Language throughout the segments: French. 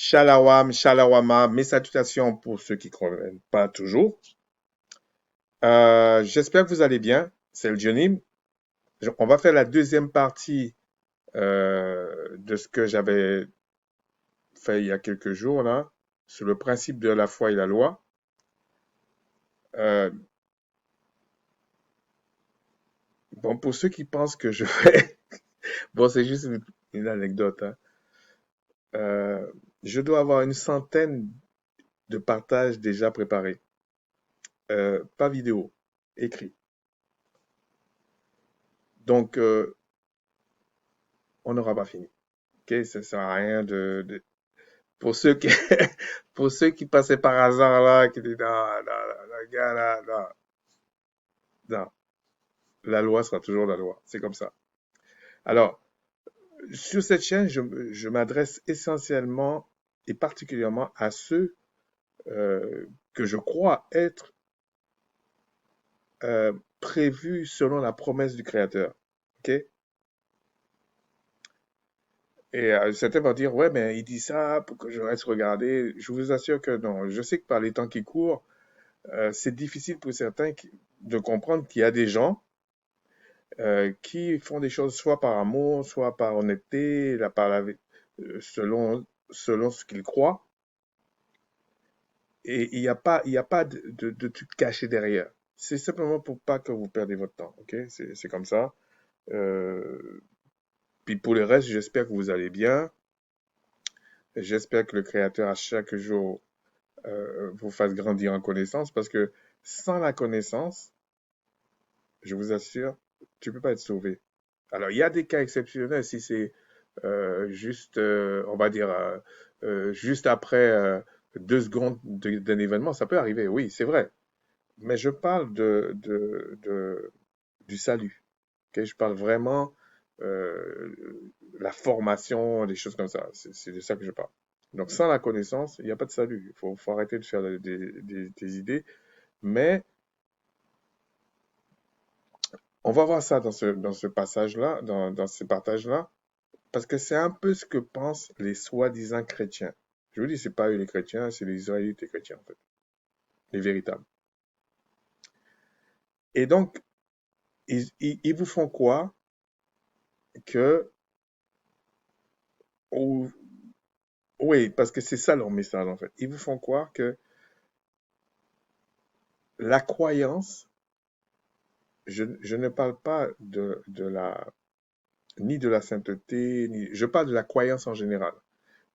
Shalawam, shalawama, mes salutations pour ceux qui ne comprennent pas toujours. J'espère que vous allez bien. C'est le Johnny. On va faire la deuxième partie de ce que j'avais fait il y a quelques jours là, sur le principe de la foi et la loi. Euh, bon, pour ceux qui pensent que je vais, bon, c'est juste une anecdote, hein. Euh, je dois avoir une centaine de partages déjà préparés, pas vidéo, écrit. Donc, on n'aura pas fini. Ok, ça sert à rien pour ceux qui, pour ceux qui passaient par hasard là, qui disaient, non, non, le gars là, non, non, la loi sera toujours la loi. C'est comme ça. Alors, sur cette chaîne, je m'adresse essentiellement et particulièrement à ceux que je crois être prévus selon la promesse du Créateur. Ok? Et certains vont dire, ouais, mais il dit ça pour que je reste regarder. Je vous assure que non. Je sais que par les temps qui courent, c'est difficile pour certains de comprendre qu'il y a des gens qui font des choses soit par amour, soit par honnêteté, selon ce qu'ils croient. Et il y a pas de truc caché derrière. C'est simplement pour pas que vous perdez votre temps. Ok? C'est comme ça. Euh, Puis pour le reste, j'espère que vous allez bien. J'espère que le Créateur à chaque jour vous fasse grandir en connaissance parce que sans la connaissance, je vous assure, tu peux pas être sauvé. Alors, il y a des cas exceptionnels si c'est juste, on va dire, juste après 2 secondes d'un événement, ça peut arriver, oui, c'est vrai. Mais je parle du salut. Ok, je parle vraiment euh, la formation, des choses comme ça. C'est de ça que je parle. Donc, sans la connaissance, il n'y a pas de salut. Faut arrêter de faire des idées. Mais on va voir ça dans ce passage-là, dans ce partage-là. Parce que c'est un peu ce que pensent les soi-disant chrétiens. Je vous dis, c'est pas eux les chrétiens, c'est les Israélites et chrétiens, en fait. Les véritables. Et donc, ils vous font croire que, ou- oui, parce que c'est ça leur message, en fait. Ils vous font croire que la croyance, je ne parle pas ni de la sainteté, je parle de la croyance en général.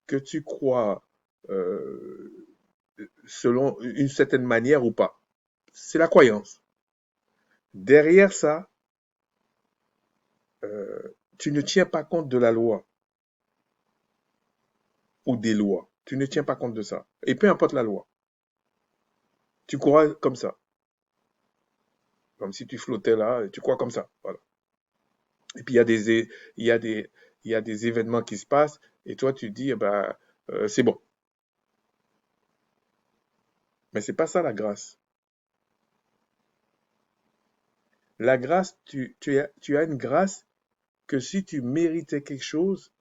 Que tu crois euh, selon une certaine manière ou pas. C'est la croyance. Derrière ça, tu ne tiens pas compte de la loi ou des lois. Tu ne tiens pas compte de ça. Et peu importe la loi, tu crois comme ça. Comme si tu flottais là, et tu crois comme ça. Voilà. Et puis il y a des, il y a des événements qui se passent, et toi tu dis, eh ben, c'est bon. Mais c'est pas ça la grâce. La grâce, tu as une grâce que si tu méritais quelque chose,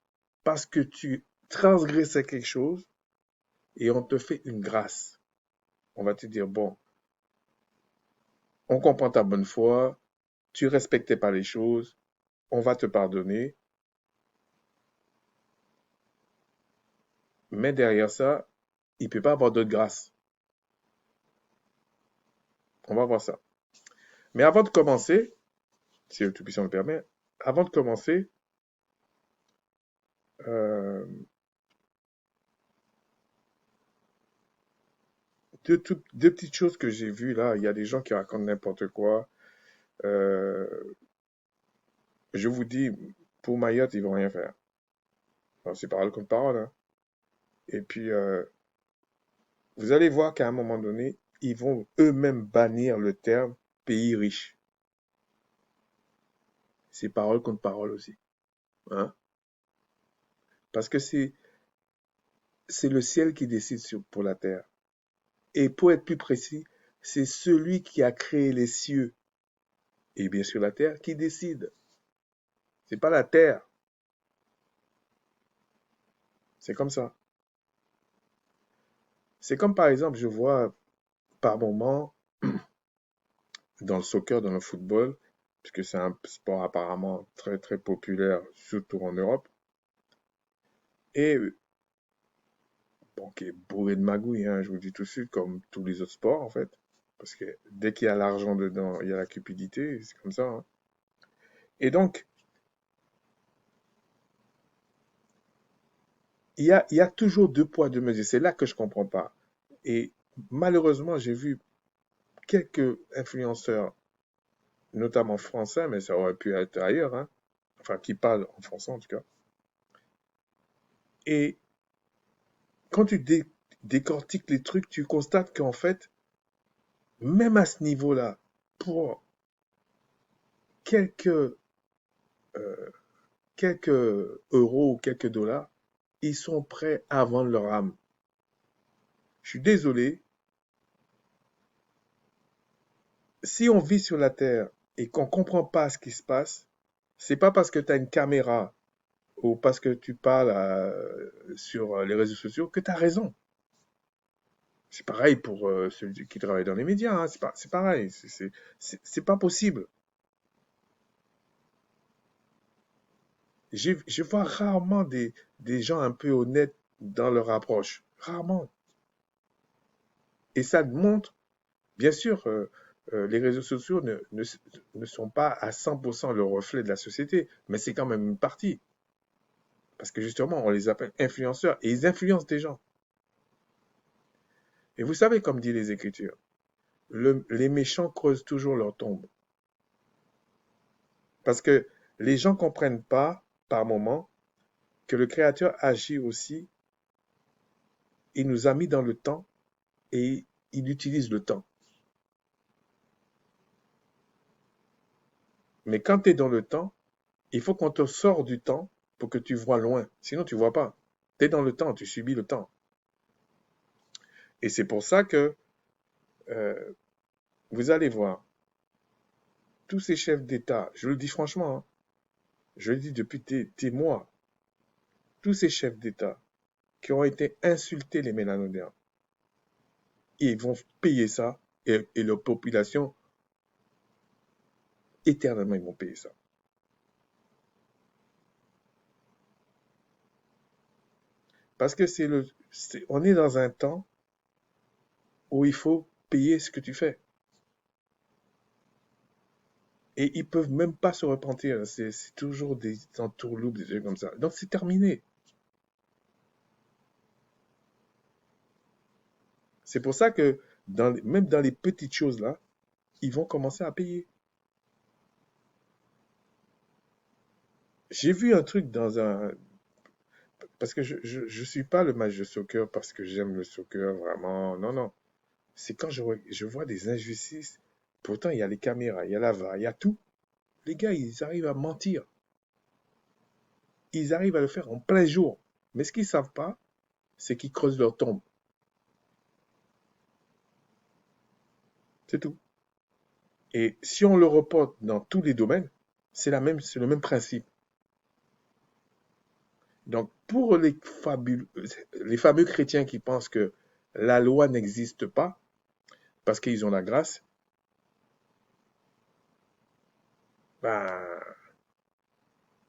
parce que tu transgressais quelque chose, et on te fait une grâce. On va te dire, bon, on comprend ta bonne foi, tu respectais pas les choses, on va te pardonner, mais derrière ça, il ne peut pas avoir d'autre grâce. On va voir ça. Mais avant de commencer, si le Tout-Puissant le permet, avant de commencer, euh, deux petites choses que j'ai vues là. Il y a des gens qui racontent n'importe quoi. Euh, je vous dis, pour Mayotte, ils vont rien faire. Enfin, c'est parole contre parole, hein. Et puis, vous allez voir qu'à un moment donné, ils vont eux-mêmes bannir le terme pays riche. C'est parole contre parole aussi, hein. Parce que c'est le ciel qui décide pour la terre. Et pour être plus précis, c'est celui qui a créé les cieux et bien sûr la terre qui décide. C'est pas la terre. C'est comme ça. C'est comme par exemple, je vois par moment dans le soccer, dans le football, puisque c'est un sport apparemment très très populaire, surtout en Europe, et bon, qui est bourré de magouilles, hein, je vous dis tout de suite, comme tous les autres sports en fait. Parce que dès qu'il y a l'argent dedans, il y a la cupidité, c'est comme ça, hein. Et donc, il y a toujours deux poids, deux mesures. C'est là que je comprends pas. Et malheureusement, j'ai vu quelques influenceurs, notamment français, mais ça aurait pu être ailleurs, hein, enfin, qui parlent en français en tout cas. Et quand tu décortiques les trucs, tu constates qu'en fait, même à ce niveau-là, pour quelques, euh, quelques euros ou quelques dollars, ils sont prêts à vendre leur âme. Je suis désolé, si on vit sur la Terre et qu'on ne comprend pas ce qui se passe, c'est pas parce que tu as une caméra ou parce que tu parles sur les réseaux sociaux que tu as raison. C'est pareil pour ceux qui travaillent dans les médias, hein, c'est pareil, c'est pas possible. Je vois rarement des gens un peu honnêtes dans leur approche. Rarement. Et ça montre, bien sûr, les réseaux sociaux ne sont pas à 100% le reflet de la société, mais c'est quand même une partie. Parce que justement, on les appelle influenceurs et ils influencent des gens. Et vous savez, comme dit les Écritures, les méchants creusent toujours leur tombe. Parce que les gens ne comprennent pas, par moment, que le Créateur agit aussi, il nous a mis dans le temps et il utilise le temps. Mais quand tu es dans le temps, il faut qu'on te sorte du temps pour que tu vois loin. Sinon, tu ne vois pas. Tu es dans le temps, tu subis le temps. Et c'est pour ça que euh, vous allez voir, tous ces chefs d'État, je le dis franchement, hein, je le dis depuis des mois, tous ces chefs d'État qui ont été insultés les Mélanodiens, ils vont payer ça et leur population, éternellement, ils vont payer ça. Parce que on est dans un temps où il faut payer ce que tu fais. Et ils peuvent même pas se repentir. C'est toujours des entourloupes, des trucs comme ça. Donc c'est terminé. C'est pour ça que même dans les petites choses là, ils vont commencer à payer. J'ai vu un truc dans un... Parce que je suis pas le match de soccer parce que j'aime le soccer vraiment. Non, non. C'est quand je vois des injustices. Pourtant, il y a les caméras, il y a la VAR, il y a tout. Les gars, ils arrivent à mentir. Ils arrivent à le faire en plein jour. Mais ce qu'ils savent pas, c'est qu'ils creusent leur tombe. C'est tout. Et si on le reporte dans tous les domaines, c'est le même principe. Donc, pour les fameux chrétiens qui pensent que la loi n'existe pas parce qu'ils ont la grâce, ben,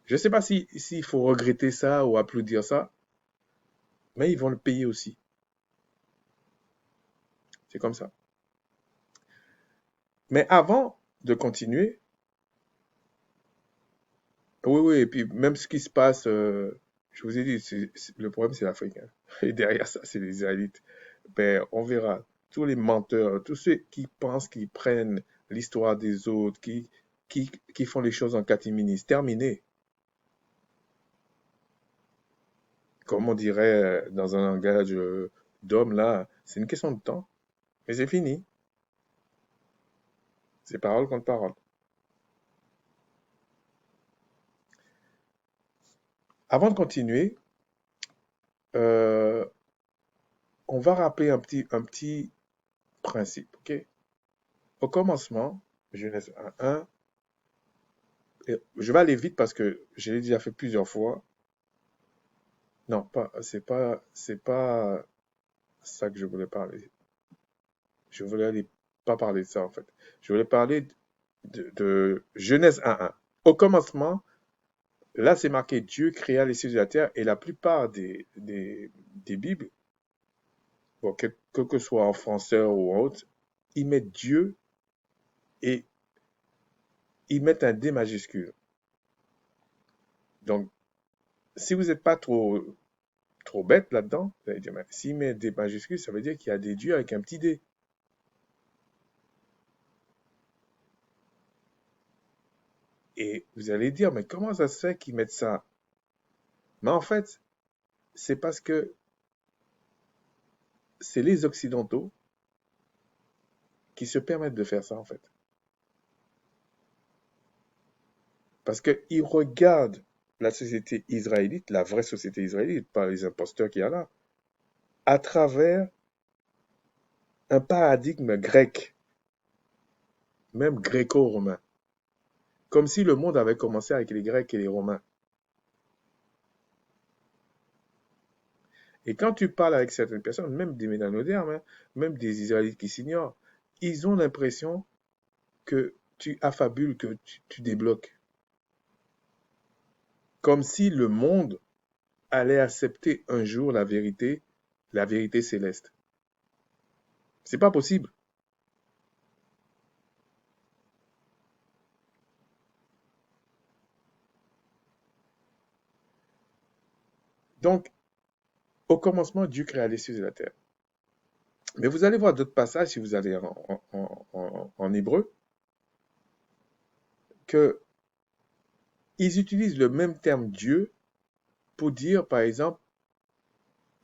je ne sais pas s'il faut regretter ça ou applaudir ça, mais ils vont le payer aussi. C'est comme ça. Mais avant de continuer, oui, oui, et puis même ce qui se passe, je vous ai dit, le problème c'est l'Afrique, hein. Et derrière ça, c'est les Israélites. Ben, on verra. Tous les menteurs, tous ceux qui pensent qu'ils prennent l'histoire des autres, qui font les choses en catimini, c'est terminé. Comme on dirait dans un langage d'homme, là, c'est une question de temps. Mais c'est fini. C'est parole contre parole. Avant de continuer, euh, on va rappeler un petit principe, ok? Au commencement, Genèse 1:1, je vais aller vite parce que je l'ai déjà fait plusieurs fois. Non, pas, c'est pas ça que je voulais parler. Je voulais pas parler de ça, en fait. Je voulais parler de Genèse 1.1. Au commencement, là, c'est marqué Dieu créa les cieux et la terre, et la plupart des Bibles, bon, quel que soit en français ou en autre, ils mettent Dieu et ils mettent un D majuscule. Donc, si vous n'êtes pas trop bête là-dedans, vous allez dire, mais s'il met des majuscules, ça veut dire qu'il y a des dieux avec un petit D. Et vous allez dire, mais comment ça se fait qu'ils mettent ça? Mais en fait, c'est parce que c'est les Occidentaux qui se permettent de faire ça, en fait. Parce qu'ils regardent la société israélite, la vraie société israélite, pas les imposteurs qu'il y a là, à travers un paradigme grec, même gréco-romain. Comme si le monde avait commencé avec les Grecs et les Romains. Et quand tu parles avec certaines personnes, même des médanodermes, hein, même des Israélites qui s'ignorent, ils ont l'impression que tu affabules, que tu débloques. Comme si le monde allait accepter un jour la vérité céleste. C'est pas possible. Donc, au commencement, Dieu créa les cieux et la terre. Mais vous allez voir d'autres passages, si vous allez en hébreu, qu'ils utilisent le même terme Dieu pour dire, par exemple,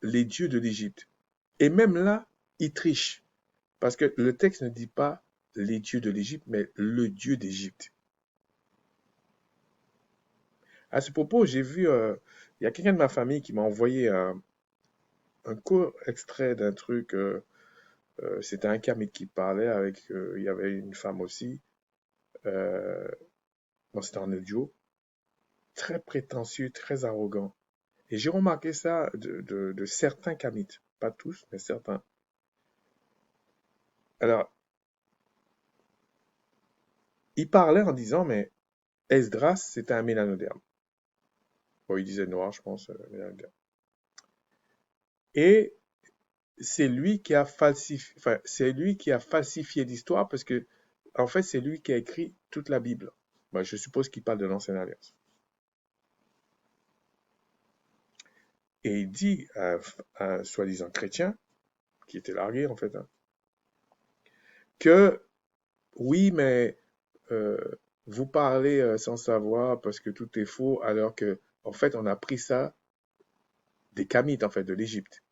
les dieux de l'Égypte. Et même là, ils trichent. Parce que le texte ne dit pas les dieux de l'Égypte, mais le Dieu d'Égypte. À ce propos, j'ai vu, il y a quelqu'un de ma famille qui m'a envoyé un court extrait d'un truc. C'était un Kamite qui parlait avec, il y avait une femme aussi. Euh, bon, c'était en audio. Très prétentieux, très arrogant. Et j'ai remarqué ça de certains Kamites. Pas tous, mais certains. Alors, il parlait en disant, mais Esdras, c'était un mélanoderme. Bon, il disait noir, je pense, mélanoderme. Et c'est lui qui a falsifié, enfin, c'est lui qui a falsifié l'histoire parce que, en fait, c'est lui qui a écrit toute la Bible. Ben, je suppose qu'il parle de l'Ancienne Alliance. Et il dit à un soi-disant chrétien, qui était largué en fait, hein, que oui, mais euh, vous parlez sans savoir parce que tout est faux, alors que en fait on a pris ça des Kamites en fait de l'Égypte.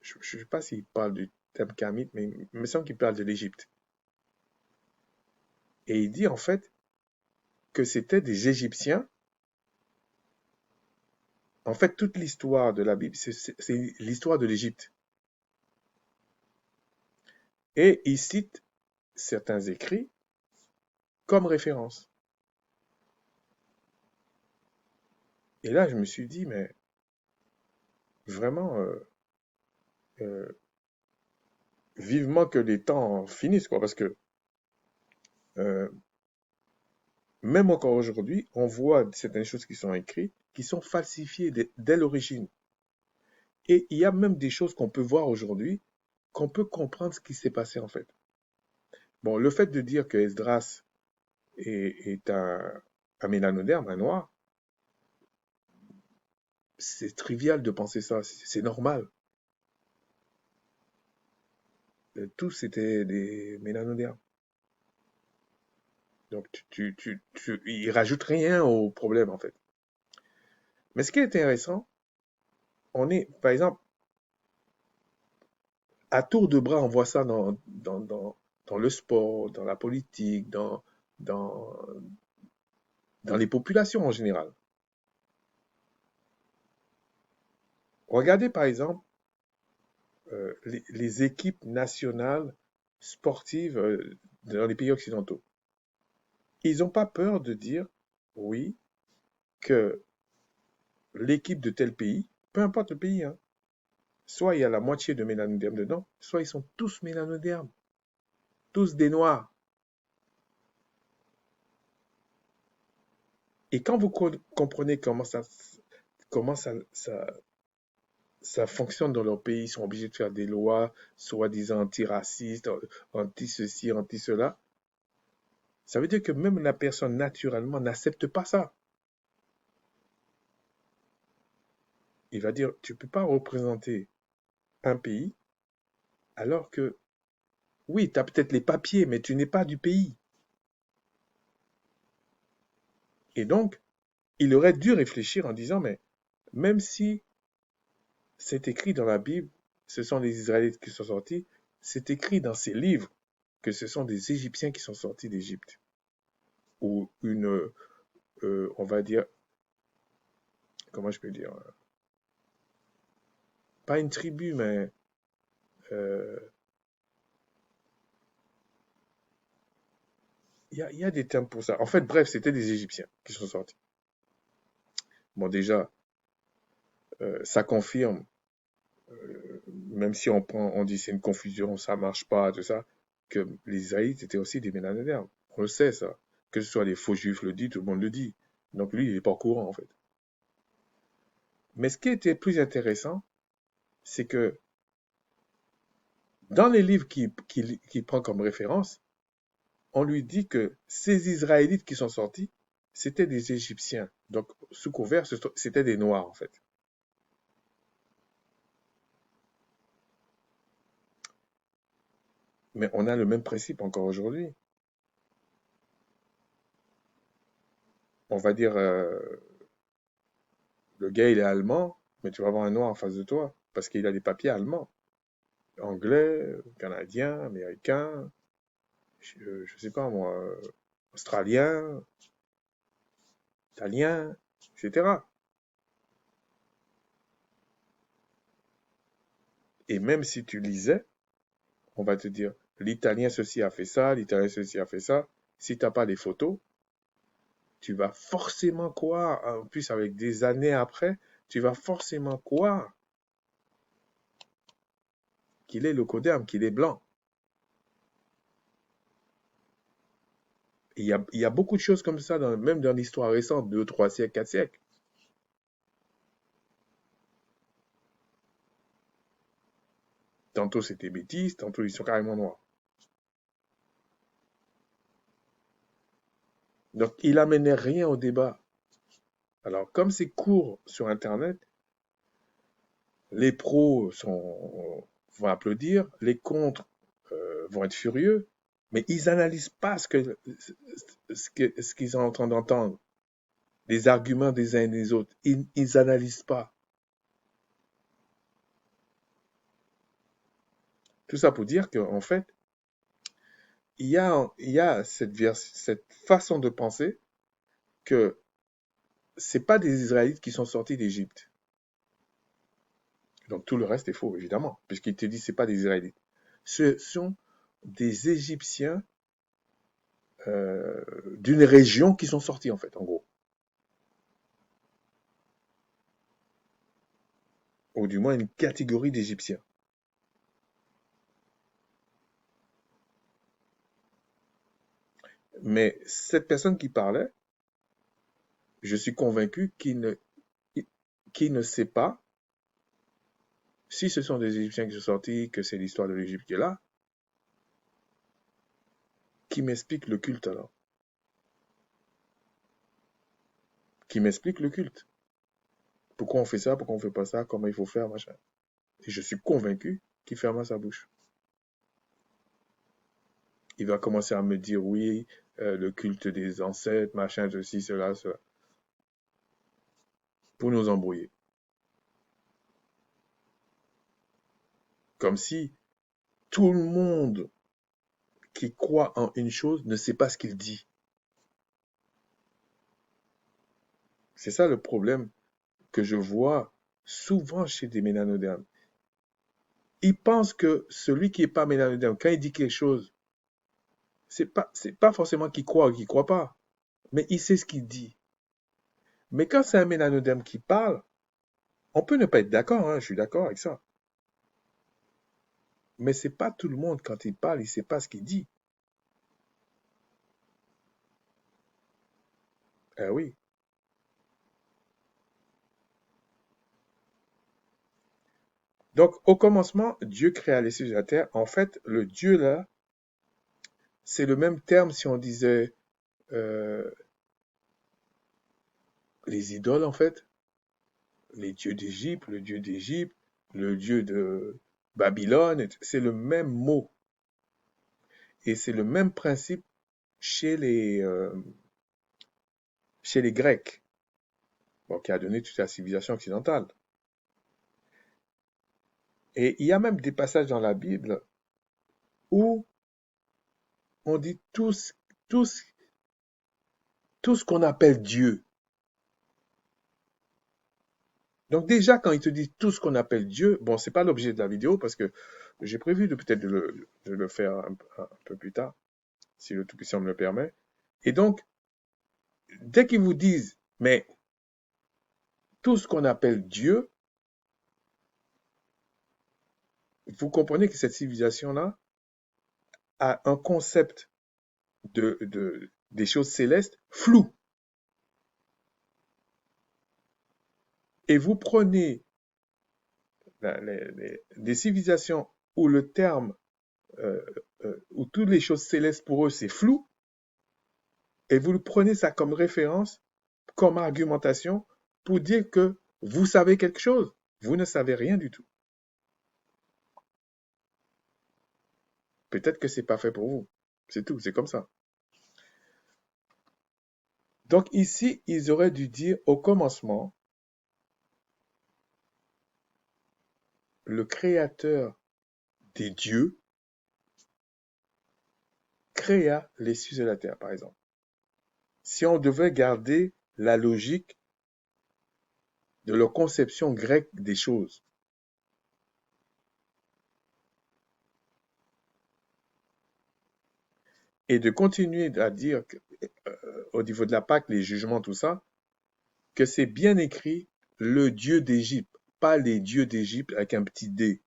Je ne sais pas s'il parle du terme Kamite, mais il me semble qu'il parle de l'Égypte. Et il dit en fait que c'était des Égyptiens. En fait, toute l'histoire de la Bible, c'est l'histoire de l'Égypte. Et il cite certains écrits comme référence. Et là, je me suis dit, mais vraiment, euh, vivement que les temps finissent, quoi, parce que euh, même encore aujourd'hui, on voit certaines choses qui sont écrites, qui sont falsifiées dès l'origine. Et il y a même des choses qu'on peut voir aujourd'hui, qu'on peut comprendre ce qui s'est passé en fait. Bon, le fait de dire que Esdras est un mélanoderme, un noir, c'est trivial de penser ça, c'est normal. Tous étaient des mélanodermes. Donc, ils rajoutent rien au problème en fait. Mais ce qui est intéressant, on est, par exemple, à tour de bras, on voit ça dans le sport, dans la politique, dans, dans les populations en général. Regardez par exemple les équipes nationales sportives dans les pays occidentaux. Ils n'ont pas peur de dire, oui, que l'équipe de tel pays, peu importe le pays, hein, Soit il y a la moitié de mélanodermes dedans, soit ils sont tous mélanodermes, tous des noirs. Et quand vous comprenez comment ça fonctionne dans leur pays, ils sont obligés de faire des lois soi-disant antiracistes, anti-ceci, anti-cela, ça veut dire que même la personne naturellement n'accepte pas ça. Il va dire, tu ne peux pas représenter un pays alors que, oui, tu as peut-être les papiers, mais tu n'es pas du pays. Et donc, il aurait dû réfléchir en disant, mais même si c'est écrit dans la Bible, ce sont les Israélites qui sont sortis, c'est écrit dans ces livres que ce sont des Égyptiens qui sont sortis d'Égypte. Ou on va dire, comment je peux dire, pas une tribu, mais euh, y a des termes pour ça. En fait, bref, c'était des Égyptiens qui sont sortis. Bon, déjà, ça confirme, même si on dit c'est une confusion, ça marche pas, tout ça, que les Israélites étaient aussi des mélanodermes. On le sait, ça. Que ce soit les faux juifs le disent, tout le monde le dit. Donc lui, il n'est pas au courant, en fait. Mais ce qui était plus intéressant, c'est que dans les livres qu'il prend comme référence, on lui dit que ces Israélites qui sont sortis, c'était des Égyptiens. Donc, sous couvert, c'était des Noirs, en fait. Mais on a le même principe encore aujourd'hui. On va dire, le gars, il est allemand, mais tu vas avoir un Noir en face de toi, parce qu'il a des papiers allemands. Anglais, canadien, américain, je sais pas moi, australien, italien, etc. Et même si tu lisais, on va te dire, l'italien ceci a fait ça, l'italien ceci a fait ça. Si tu n'as pas les photos, tu vas forcément croire, en plus avec des années après, tu vas forcément croire qu'il est locoderme, qu'il est blanc. Et il y a beaucoup de choses comme ça, même dans l'histoire récente, 2, 3 siècles, 4 siècles. Tantôt c'était métis, tantôt ils sont carrément noirs. Donc il amenait rien au débat. Alors comme c'est court sur Internet, les pros vont applaudir, les contres vont être furieux, mais ils n'analysent pas ce qu'ils sont en train d'entendre, les arguments des uns et des autres. Ils n'analysent pas. Tout ça pour dire qu'en fait, il y a cette façon de penser que c'est pas des Israélites qui sont sortis d'Égypte. Donc tout le reste est faux, évidemment, puisqu'il te dit c'est pas des Israélites. Ce sont des Égyptiens d'une région qui sont sortis, en fait, en gros. Ou du moins une catégorie d'Égyptiens. Mais cette personne qui parlait, je suis convaincu qu'il ne sait pas si ce sont des Égyptiens qui sont sortis, que c'est l'histoire de l'Égypte qui est là, qui m'explique le culte alors. Qui m'explique le culte. Pourquoi on fait ça, pourquoi on fait pas ça, comment il faut faire, machin. Et je suis convaincu qu'il ferme sa bouche. Il va commencer à me dire oui, le culte des ancêtres, machin, ceci, cela, cela. Pour nous embrouiller. Comme si tout le monde qui croit en une chose ne sait pas ce qu'il dit. C'est ça le problème que je vois souvent chez des mélanodermes. Ils pensent que celui qui n'est pas mélanoderme, quand il dit quelque chose, c'est pas forcément qu'il croit ou qu'il croit pas, mais il sait ce qu'il dit. Mais quand c'est un mélanoderme qui parle, on peut ne pas être d'accord, hein, je suis d'accord avec ça. Mais c'est pas tout le monde, quand il parle, il sait pas ce qu'il dit. Eh oui. Donc, au commencement, Dieu créa les cieux et la terre. En fait, le Dieu là, c'est le même terme si on disait euh, les idoles, en fait. Les dieux d'Égypte, le dieu d'Égypte, le dieu de Babylone, c'est le même mot. Et c'est le même principe chez chez les Grecs, bon, qui a donné toute la civilisation occidentale. Et il y a même des passages dans la Bible où on dit tout ce qu'on appelle Dieu. Donc déjà, quand il te dit tout ce qu'on appelle Dieu, bon, c'est pas l'objet de la vidéo parce que j'ai prévu de peut-être de le faire un peu plus tard, si le Tout-Puissant me le permet. Et donc, dès qu'ils vous disent, mais tout ce qu'on appelle Dieu, vous comprenez que cette civilisation-là a un concept des choses célestes flou. Et vous prenez des civilisations où le terme, euh, où toutes les choses célestes pour eux c'est flou, et vous prenez ça comme référence, comme argumentation, pour dire que vous savez quelque chose. Vous ne savez rien du tout. Peut-être que c'est pas fait pour vous. C'est tout, c'est comme ça. Donc ici, ils auraient dû dire au commencement, le créateur des dieux créa les cieux et la terre, par exemple. Si on devait garder la logique de leur conception grecque des choses. Et de continuer à dire, au niveau de la Pâque, les jugements, tout ça, que c'est bien écrit le Dieu d'Égypte, pas les dieux d'Égypte avec un petit D.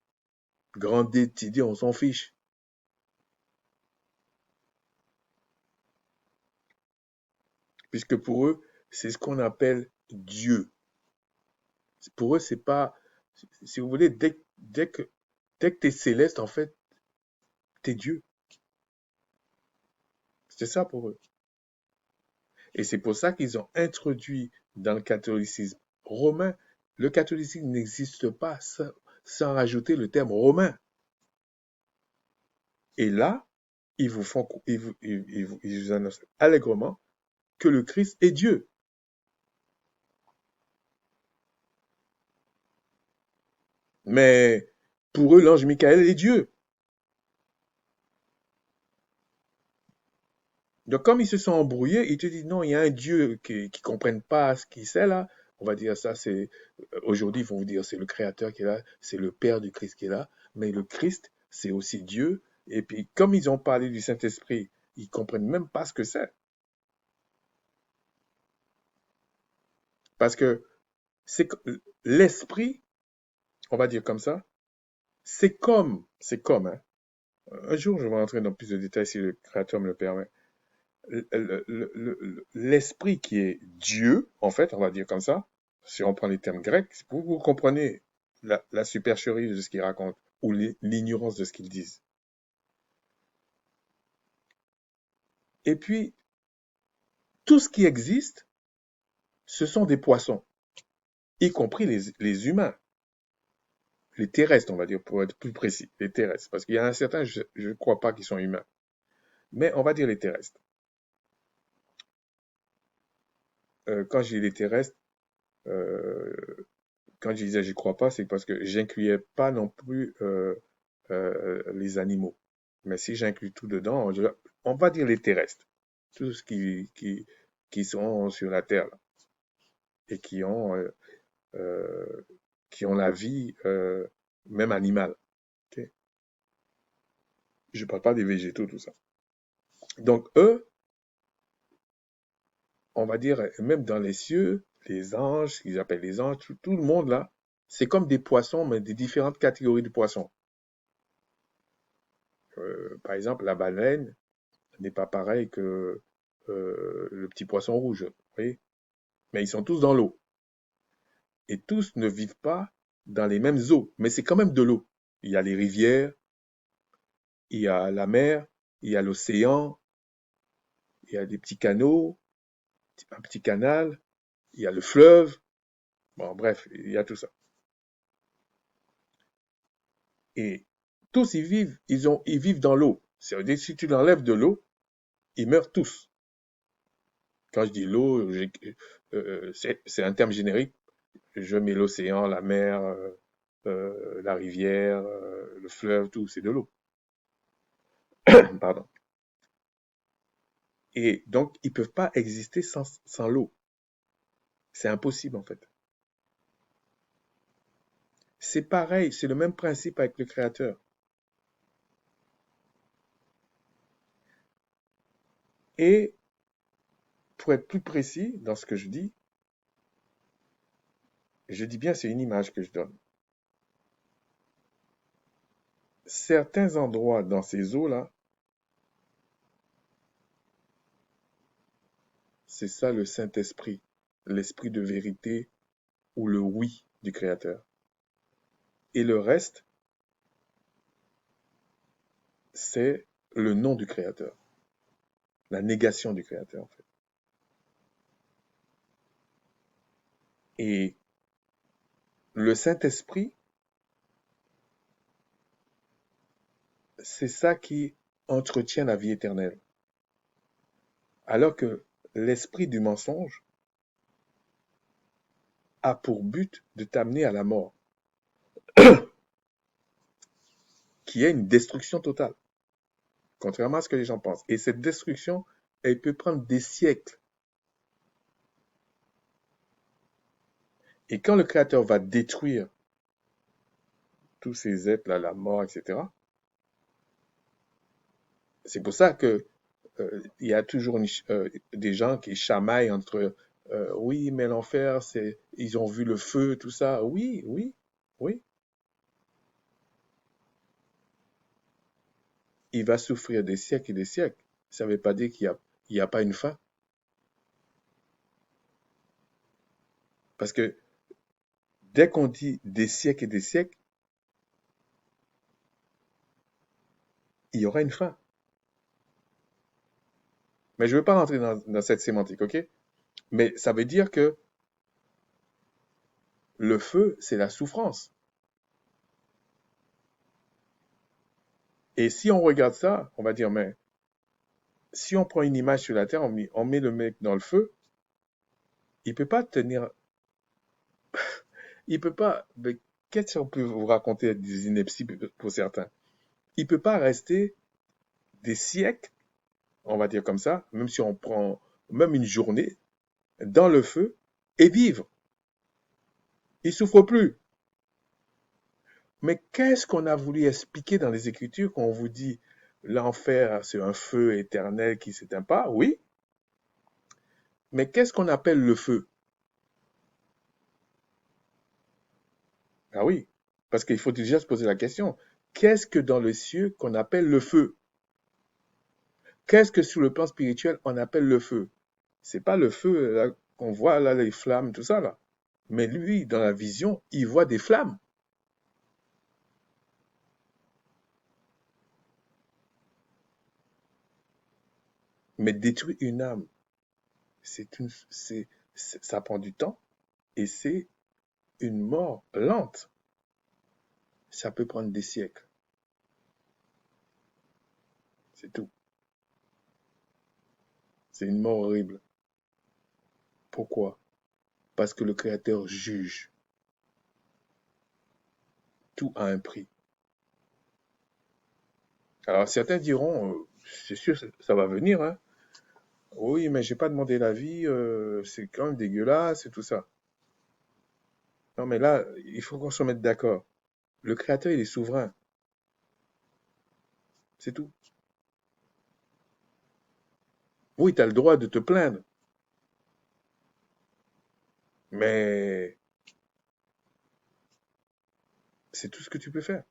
Grand D, petit D, on s'en fiche. Puisque pour eux, c'est ce qu'on appelle Dieu. Pour eux, c'est pas, si vous voulez, dès que t'es céleste, en fait, t'es Dieu. C'est ça pour eux. Et c'est pour ça qu'ils ont introduit dans le catholicisme romain, le catholicisme n'existe pas sans rajouter le terme romain. Et là, ils vous annoncent allègrement que le Christ est Dieu. Mais pour eux, l'ange Michael est Dieu. Donc, comme ils se sont embrouillés, ils te disent non, il y a un Dieu qui ne comprenne pas ce qu'il sait là. On va dire ça, c'est aujourd'hui, ils vont vous dire c'est le Créateur qui est là, c'est le Père du Christ qui est là. Mais le Christ, c'est aussi Dieu. Et puis, comme ils ont parlé du Saint-Esprit, ils comprennent même pas ce que c'est. Parce que c'est l'esprit, on va dire comme ça, c'est comme, hein. Un jour, je vais entrer dans plus de détails si le Créateur me le permet. L'esprit qui est Dieu, en fait, on va dire comme ça, si on prend les termes grecs, vous comprenez la supercherie de ce qu'ils racontent ou l'ignorance de ce qu'ils disent. Et puis, tout ce qui existe, ce sont des poissons, y compris les humains, les terrestres, on va dire, pour être plus précis, les terrestres. Parce qu'il y en a certains, je ne crois pas qu'ils sont humains, mais on va dire les terrestres. Quand je dis les terrestres, euh, quand je disais je crois pas, c'est parce que j'incluais pas non plus les animaux. Mais si j'inclus tout dedans, on va dire les terrestres, tous ceux qui sont sur la Terre là, et euh, qui ont la vie même animale. Okay. Je parle pas des végétaux, tout ça. Donc eux, on va dire même dans les cieux, les anges, qu'ils appellent les anges, tout le monde là, c'est comme des poissons, mais des différentes catégories de poissons. Par exemple, la baleine n'est pas pareille que le petit poisson rouge, vous voyez? Mais ils sont tous dans l'eau. Et tous ne vivent pas dans les mêmes eaux, mais c'est quand même de l'eau. Il y a les rivières, il y a la mer, il y a l'océan, il y a des petits canaux, un petit canal, il y a le fleuve. Bon, bref, il y a tout ça. Et tous, ils vivent dans l'eau. C'est-à-dire, si tu l'enlèves de l'eau, ils meurent tous. Quand je dis l'eau, c'est un terme générique. Je mets l'océan, la mer, la rivière, le fleuve, tout, c'est de l'eau. Pardon. Et donc, ils peuvent pas exister sans l'eau. C'est impossible, en fait. C'est pareil, c'est le même principe avec le Créateur. Et pour être plus précis dans ce que je dis bien c'est une image que je donne. Certains endroits dans ces eaux-là, c'est ça le Saint-Esprit, l'esprit de vérité ou le oui du Créateur. Et le reste, c'est le non du Créateur, la négation du Créateur en fait. Et le Saint-Esprit, c'est ça qui entretient la vie éternelle. Alors que l'esprit du mensonge a pour but de t'amener à la mort, qui est une destruction totale, contrairement à ce que les gens pensent. Et cette destruction, elle peut prendre des siècles. Et quand le Créateur va détruire tous ces êtres-là, la mort, etc., c'est pour ça que il y a toujours des gens qui chamaillent entre oui, mais l'enfer, c'est ils ont vu le feu, tout ça. Oui, oui, oui. Il va souffrir des siècles et des siècles. Ça ne veut pas dire qu'il y a pas une fin. Parce que dès qu'on dit des siècles et des siècles, il y aura une fin. Mais je ne veux pas rentrer dans cette sémantique, ok? Mais ça veut dire que le feu, c'est la souffrance. Et si on regarde ça, on va dire, mais si on prend une image sur la Terre, on met le mec dans le feu, il peut pas tenir, il peut pas, mais qu'est-ce qu'on peut vous raconter des inepties pour certains? Il peut pas rester des siècles, on va dire comme ça, même si on prend même une journée, dans le feu et vivre. Il souffre plus. Mais qu'est-ce qu'on a voulu expliquer dans les Écritures quand on vous dit l'enfer, c'est un feu éternel qui s'éteint pas? Oui. Mais qu'est-ce qu'on appelle le feu? Ah oui. Parce qu'il faut déjà se poser la question. Qu'est-ce que dans le cieux qu'on appelle le feu? Qu'est-ce que sur le plan spirituel on appelle le feu? C'est pas le feu là, qu'on voit là, les flammes, tout ça là. Mais lui, dans la vision, il voit des flammes. Mais détruire une âme, ça prend du temps et c'est une mort lente. Ça peut prendre des siècles. C'est tout. C'est une mort horrible. Pourquoi? Parce que le Créateur juge. Tout a un prix. Alors certains diront, c'est sûr, ça va venir, hein. Oui, mais j'ai pas demandé l'avis, c'est quand même dégueulasse et tout ça. Non, mais là, il faut qu'on se mette d'accord. Le Créateur, il est souverain. C'est tout. Oui, tu as le droit de te plaindre, mais c'est tout ce que tu peux faire.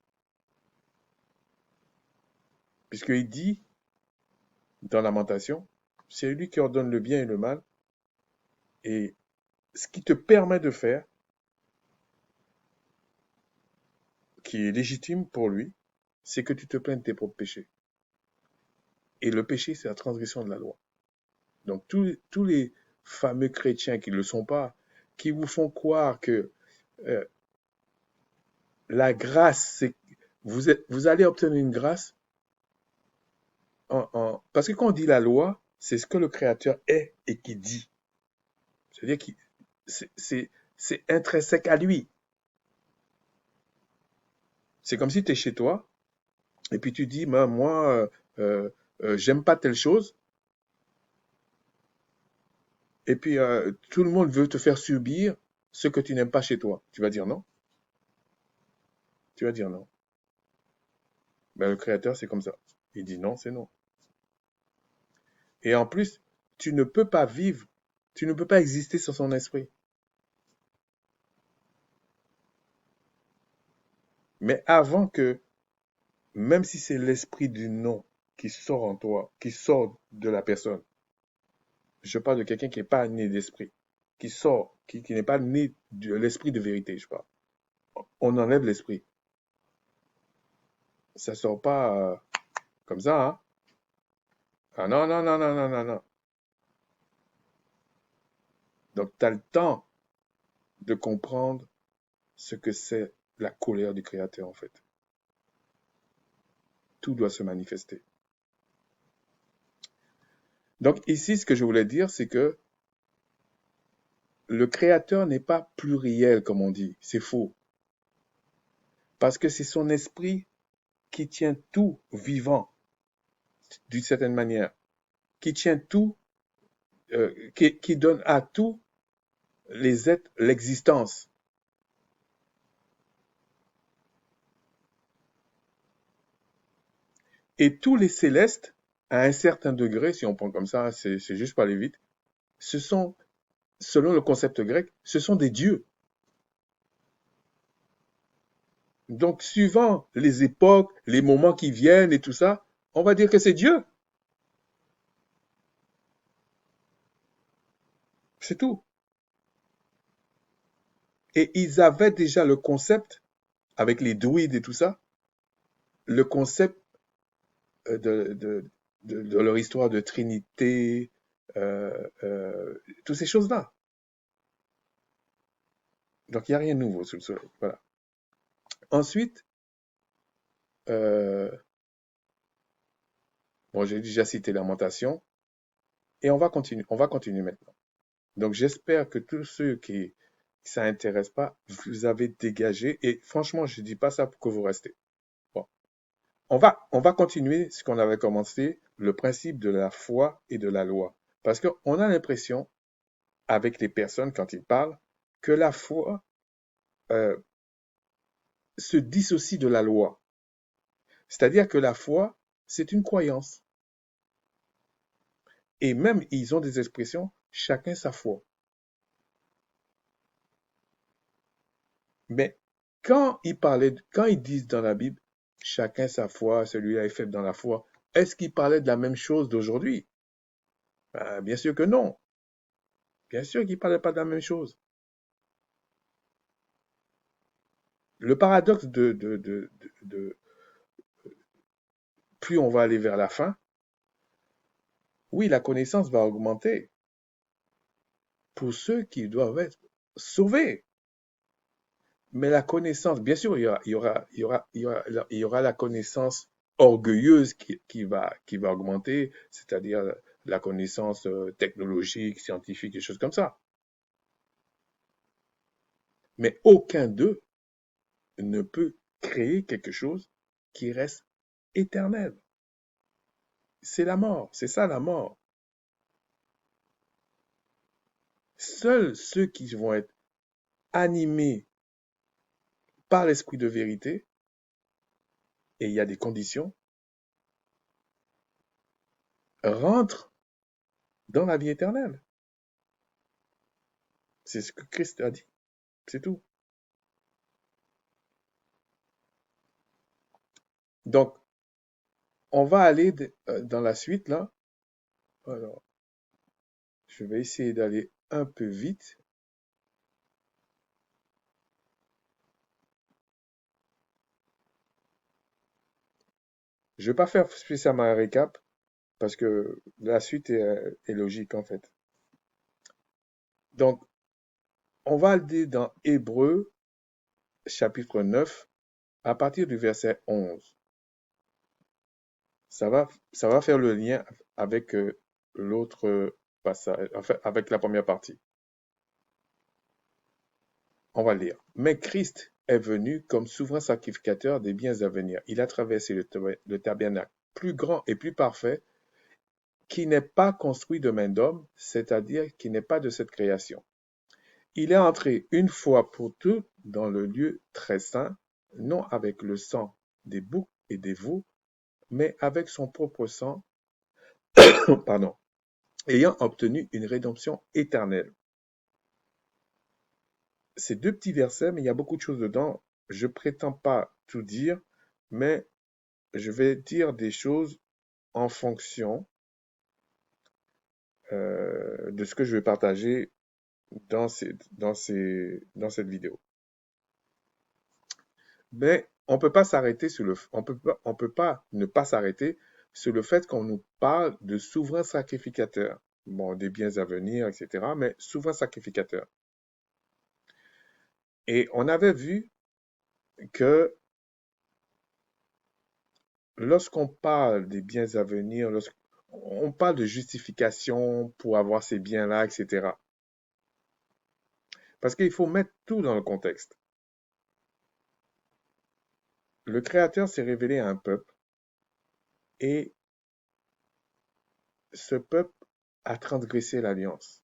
Puisqu'il dit dans Lamentation, c'est lui qui ordonne le bien et le mal, et ce qui te permet de faire, qui est légitime pour lui, c'est que tu te plains de tes propres péchés. Et le péché, c'est la transgression de la loi. Donc tous les fameux chrétiens qui ne le sont pas, qui vous font croire que euh, la grâce, c'est vous allez obtenir une grâce parce que quand on dit la loi, c'est ce que le Créateur est et qui dit. C'est-à-dire que c'est intrinsèque à lui. C'est comme si tu es chez toi et puis tu dis, moi, j'aime pas telle chose, et puis tout le monde veut te faire subir ce que tu n'aimes pas chez toi. Tu vas dire non? Tu vas dire non. Ben, le Créateur, c'est comme ça. Il dit non, c'est non. Et en plus, tu ne peux pas vivre, tu ne peux pas exister sans son esprit. Mais avant que, même si c'est l'esprit du non qui sort en toi, qui sort de la personne, je parle de quelqu'un qui n'est pas né d'esprit, qui sort, qui n'est pas né de l'esprit de vérité, je parle. On enlève l'esprit. Ça sort pas comme ça, hein. Ah non, non, non, non, non, non, non. Donc, tu as le temps de comprendre ce que c'est la colère du Créateur, en fait. Tout doit se manifester. Donc, ici, ce que je voulais dire, c'est que le Créateur n'est pas pluriel, comme on dit. C'est faux. Parce que c'est son esprit qui tient tout vivant, d'une certaine manière. Qui tient tout, qui donne à tous les êtres l'existence. Et tous les célestes, à un certain degré, si on prend comme ça, c'est juste pour aller vite, ce sont, selon le concept grec, ce sont des dieux. Donc, suivant les époques, les moments qui viennent et tout ça, on va dire que c'est Dieu. C'est tout. Et ils avaient déjà le concept, avec les druides et tout ça, le concept de leur histoire de Trinité, toutes ces choses-là. Donc, il n'y a rien de nouveau sous le soleil. Voilà. Ensuite, bon, j'ai déjà cité Lamentation, et on va continuer maintenant. Donc, j'espère que tous ceux qui ça intéresse pas, vous avez dégagé, et franchement, je ne dis pas ça pour que vous restez. Bon. On va continuer ce qu'on avait commencé, le principe de la foi et de la loi. Parce qu'on a l'impression, avec les personnes quand ils parlent, que la foi euh, se dissocie de la loi. C'est-à-dire que la foi, c'est une croyance. Et même, ils ont des expressions, chacun sa foi. Mais quand ils disent dans la Bible, chacun sa foi, celui-là est faible dans la foi, est-ce qu'ils parlaient de la même chose d'aujourd'hui? Bien sûr que non. Bien sûr qu'ils ne parlaient pas de la même chose. Le paradoxe de plus on va aller vers la fin, oui, la connaissance va augmenter pour ceux qui doivent être sauvés. Mais la connaissance, bien sûr, il y aura la connaissance orgueilleuse qui va augmenter, c'est-à-dire la connaissance technologique, scientifique, des choses comme ça. Mais aucun d'eux ne peut créer quelque chose qui reste éternel. C'est la mort, c'est ça la mort. Seuls ceux qui vont être animés par l'esprit de vérité, et il y a des conditions, rentrent dans la vie éternelle. C'est ce que Christ a dit. C'est tout. Donc, on va aller dans la suite là. Alors, je vais essayer d'aller un peu vite. Je vais pas faire spécialement un récap parce que la suite est logique en fait. Donc, on va aller dans Hébreux chapitre 9 à partir du verset 11. Ça va faire le lien avec l'autre passage, enfin, avec la première partie. On va lire. Mais Christ est venu comme souverain sacrificateur des biens à venir. Il a traversé le tabernacle plus grand et plus parfait qui n'est pas construit de main d'homme, c'est-à-dire qui n'est pas de cette création. Il est entré une fois pour toutes dans le lieu très saint, non avec le sang des boucs et des veaux, mais avec son propre sang, pardon, ayant obtenu une rédemption éternelle. Ces deux petits versets, mais il y a beaucoup de choses dedans. Je prétends pas tout dire, mais je vais dire des choses en fonction de ce que je vais partager dans cette vidéo. Mais on peut pas s'arrêter sur on peut pas ne pas s'arrêter sur le fait qu'on nous parle de souverain sacrificateur. Bon, des biens à venir, etc., mais souverain sacrificateur. Et on avait vu que lorsqu'on parle des biens à venir, lorsqu'on parle de justification pour avoir ces biens-là, etc. Parce qu'il faut mettre tout dans le contexte. Le Créateur s'est révélé à un peuple et ce peuple a transgressé l'alliance.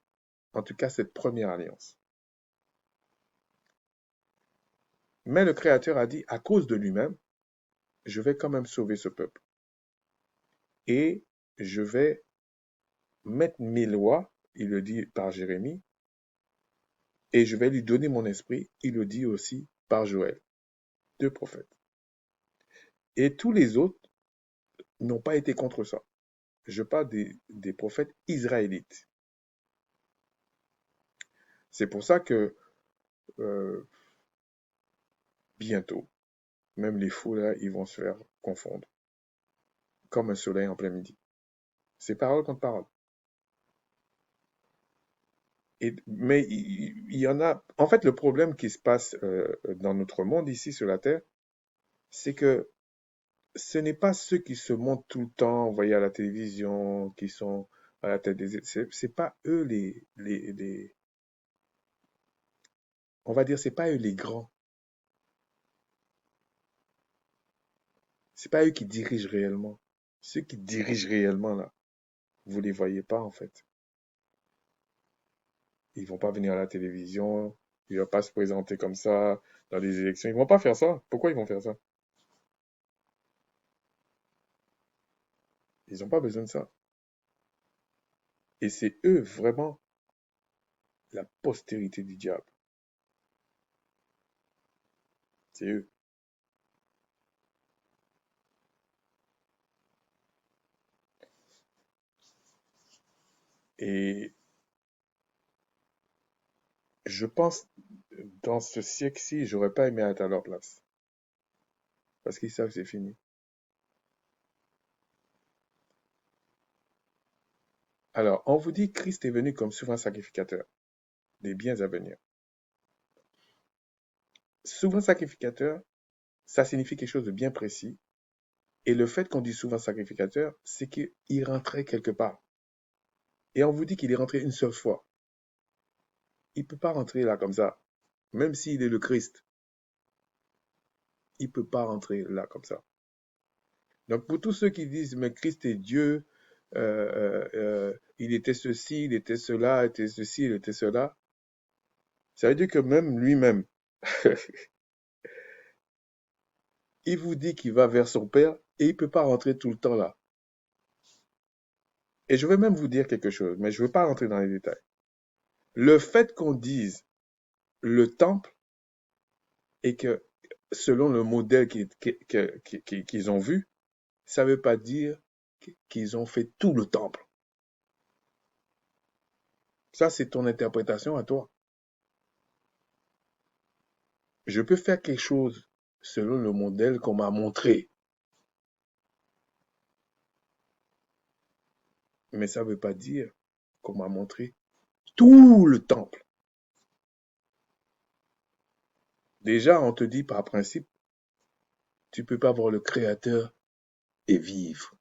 En tout cas, cette première alliance. Mais le Créateur a dit, à cause de lui-même, je vais quand même sauver ce peuple. Et je vais mettre mes lois, il le dit par Jérémie, et je vais lui donner mon esprit, il le dit aussi par Joël, deux prophètes. Et tous les autres n'ont pas été contre ça. Je parle des prophètes israélites. C'est pour ça que euh, bientôt, même les fous là, ils vont se faire confondre, comme un soleil en plein midi. C'est parole contre parole. Mais il y en a. En fait, le problème qui se passe dans notre monde ici sur la Terre, c'est que ce n'est pas ceux qui se montrent tout le temps, vous voyez, à la télévision, qui sont à la tête des. C'est pas eux on va dire, c'est pas eux les grands. C'est pas eux qui dirigent réellement. Ceux qui dirigent réellement là, vous les voyez pas en fait. Ils vont pas venir à la télévision, ils vont pas se présenter comme ça dans les élections. Ils vont pas faire ça. Pourquoi ils vont faire ça? Ils n'ont pas besoin de ça. Et c'est eux vraiment la postérité du diable. C'est eux. Et je pense, dans ce siècle-ci, j'aurais pas aimé être à leur place. Parce qu'ils savent que c'est fini. Alors, on vous dit Christ est venu comme souverain sacrificateur des biens à venir. Souverain sacrificateur, ça signifie quelque chose de bien précis. Et le fait qu'on dit souverain sacrificateur, c'est qu'il rentrait quelque part. Et on vous dit qu'il est rentré une seule fois. Il ne peut pas rentrer là comme ça. Même s'il est le Christ, il ne peut pas rentrer là comme ça. Donc pour tous ceux qui disent, mais Christ est Dieu, il était ceci, il était cela, il était ceci, il était cela, ça veut dire que même lui-même, il vous dit qu'il va vers son Père et il ne peut pas rentrer tout le temps là. Et je vais même vous dire quelque chose, mais je ne veux pas rentrer dans les détails. Le fait qu'on dise le temple et que selon le modèle qu'ils ont vu, ça ne veut pas dire qu'ils ont fait tout le temple. Ça, c'est ton interprétation à toi. Je peux faire quelque chose selon le modèle qu'on m'a montré, mais ça ne veut pas dire qu'on m'a montré tout le temple. Déjà, on te dit par principe, tu ne peux pas voir le Créateur et vivre.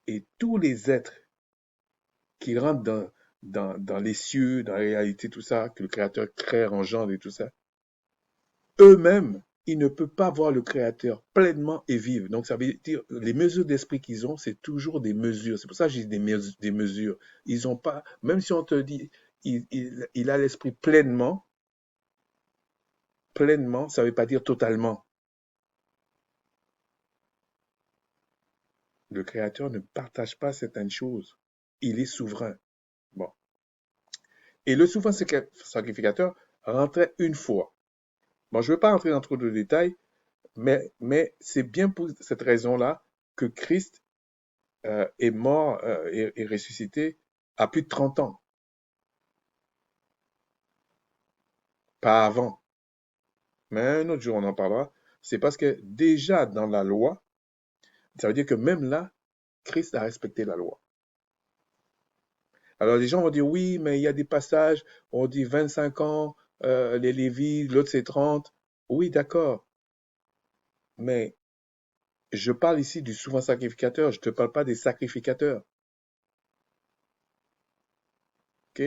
Et tous les êtres qui rentrent dans les cieux, dans la réalité, tout ça, que le Créateur crée, engendre et tout ça, eux-mêmes, ils ne peuvent pas voir le Créateur pleinement et vivre. Donc, ça veut dire, les mesures d'esprit qu'ils ont, c'est toujours des mesures. C'est pour ça que j'ai des mesures. Ils ont pas, même si on te dit, il a l'esprit pleinement, pleinement, ça ne veut pas dire totalement. Le Créateur ne partage pas certaines choses. Il est souverain. Bon. Et le souverain sacrificateur rentrait une fois. Bon, je ne veux pas entrer dans trop de détails, mais c'est bien pour cette raison-là que Christ est mort et ressuscité à plus de 30 ans, pas avant. Mais un autre jour, on en parlera. C'est parce que déjà dans la loi, ça veut dire que même là, Christ a respecté la loi. Alors les gens vont dire oui, mais il y a des passages, on dit 25 ans, les Lévites, l'autre c'est 30. Oui, d'accord. Mais je parle ici du souverain sacrificateur, je ne te parle pas des sacrificateurs. Ok?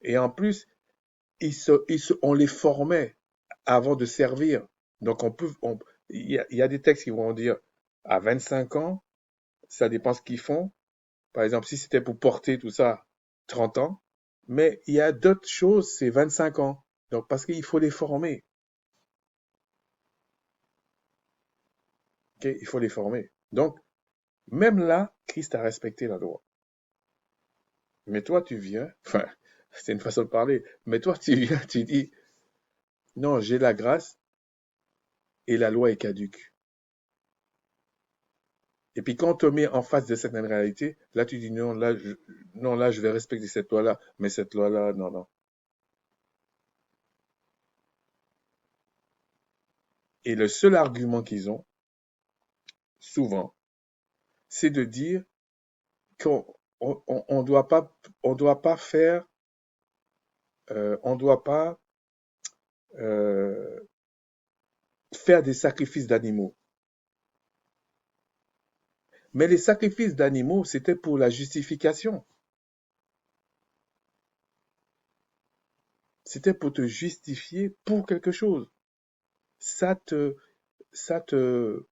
Et en plus, on les formait avant de servir. Donc il y a des textes qui vont dire à 25 ans, ça dépend ce qu'ils font. Par exemple, si c'était pour porter tout ça, 30 ans. Mais il y a d'autres choses, c'est 25 ans. Donc parce qu'il faut les former. Ok? Il faut les former. Donc, même là, Christ a respecté la loi. Mais toi, tu viens, enfin, c'est une façon de parler, mais toi, tu viens, tu dis, non, j'ai la grâce et la loi est caduque. Et puis quand on te met en face de certaines réalités, là, tu dis, non, là, je vais respecter cette loi-là, mais cette loi-là, non, non. Et le seul argument qu'ils ont, souvent, c'est de dire qu'on on doit pas faire, on doit pas euh, faire des sacrifices d'animaux. Mais les sacrifices d'animaux, c'était pour la justification. C'était pour te justifier pour quelque chose. Ça te, ça te,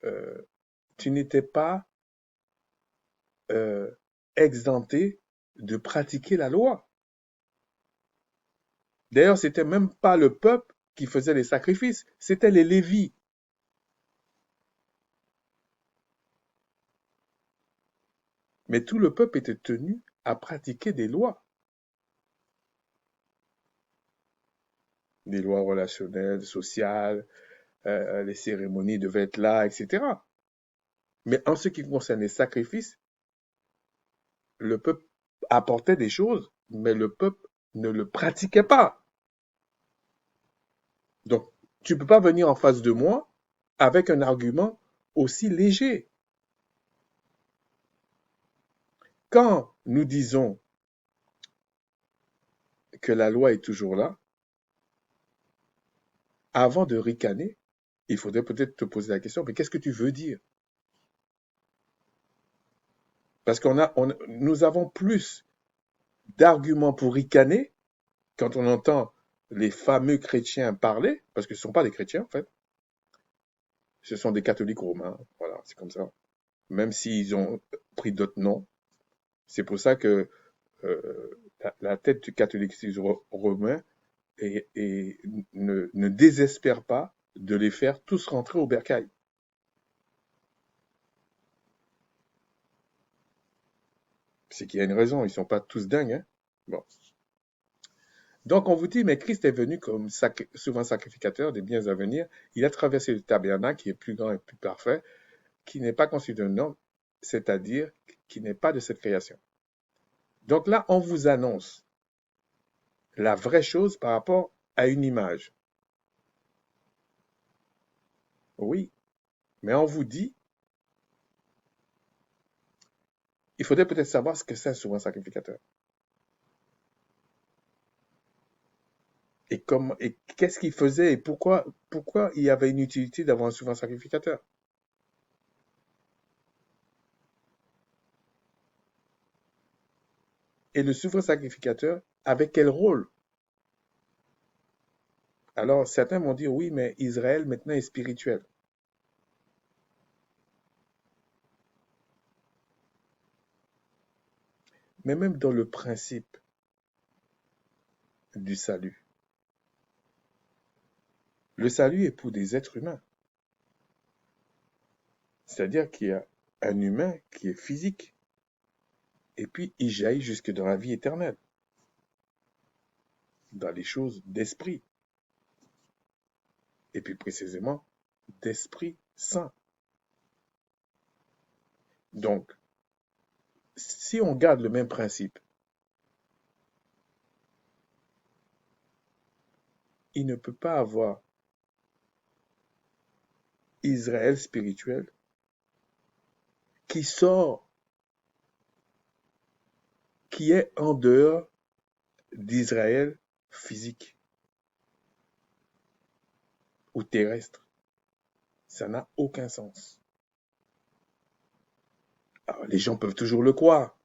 euh, tu n'étais pas euh, exempté de pratiquer la loi. D'ailleurs, c'était même pas le peuple qui faisait les sacrifices, c'était les Lévites. Mais tout le peuple était tenu à pratiquer des lois relationnelles, sociales, les cérémonies devaient être là, etc. Mais en ce qui concerne les sacrifices, le peuple apportait des choses, mais le peuple ne le pratiquait pas. Donc, tu ne peux pas venir en face de moi avec un argument aussi léger. Quand nous disons que la loi est toujours là, avant de ricaner, il faudrait peut-être te poser la question, mais qu'est-ce que tu veux dire? Parce nous avons plus d'arguments pour ricaner quand on entend les fameux chrétiens parler, parce que ce ne sont pas des chrétiens en fait, ce sont des catholiques romains, voilà, c'est comme ça. Même s'ils ont pris d'autres noms, c'est pour ça que la tête du catholicisme romain ne désespère pas de les faire tous rentrer au bercail. C'est qu'il y a une raison, ils ne sont pas tous dingues. Hein. Bon. Donc on vous dit, mais Christ est venu comme souvent sacrificateur des biens à venir. Il a traversé le tabernacle qui est plus grand et plus parfait, qui n'est pas conçu d'un homme, c'est-à-dire qui n'est pas de cette création. Donc là, on vous annonce la vraie chose par rapport à une image. Oui, mais on vous dit, il faudrait peut-être savoir ce que c'est un souverain sacrificateur. Et qu'est-ce qu'il faisait et pourquoi il y avait une utilité d'avoir un souverain sacrificateur. Et le souverain sacrificateur avait quel rôle? Alors certains vont dire oui, mais Israël maintenant est spirituel. Mais même dans le principe du salut, le salut est pour des êtres humains. C'est-à-dire qu'il y a un humain qui est physique et puis il jaillit jusque dans la vie éternelle, dans les choses d'esprit, et puis précisément d'Esprit Saint. Donc, si on garde le même principe, il ne peut pas avoir Israël spirituel qui sort, qui est en dehors d'Israël physique ou terrestre. Ça n'a aucun sens. Alors, les gens peuvent toujours le croire,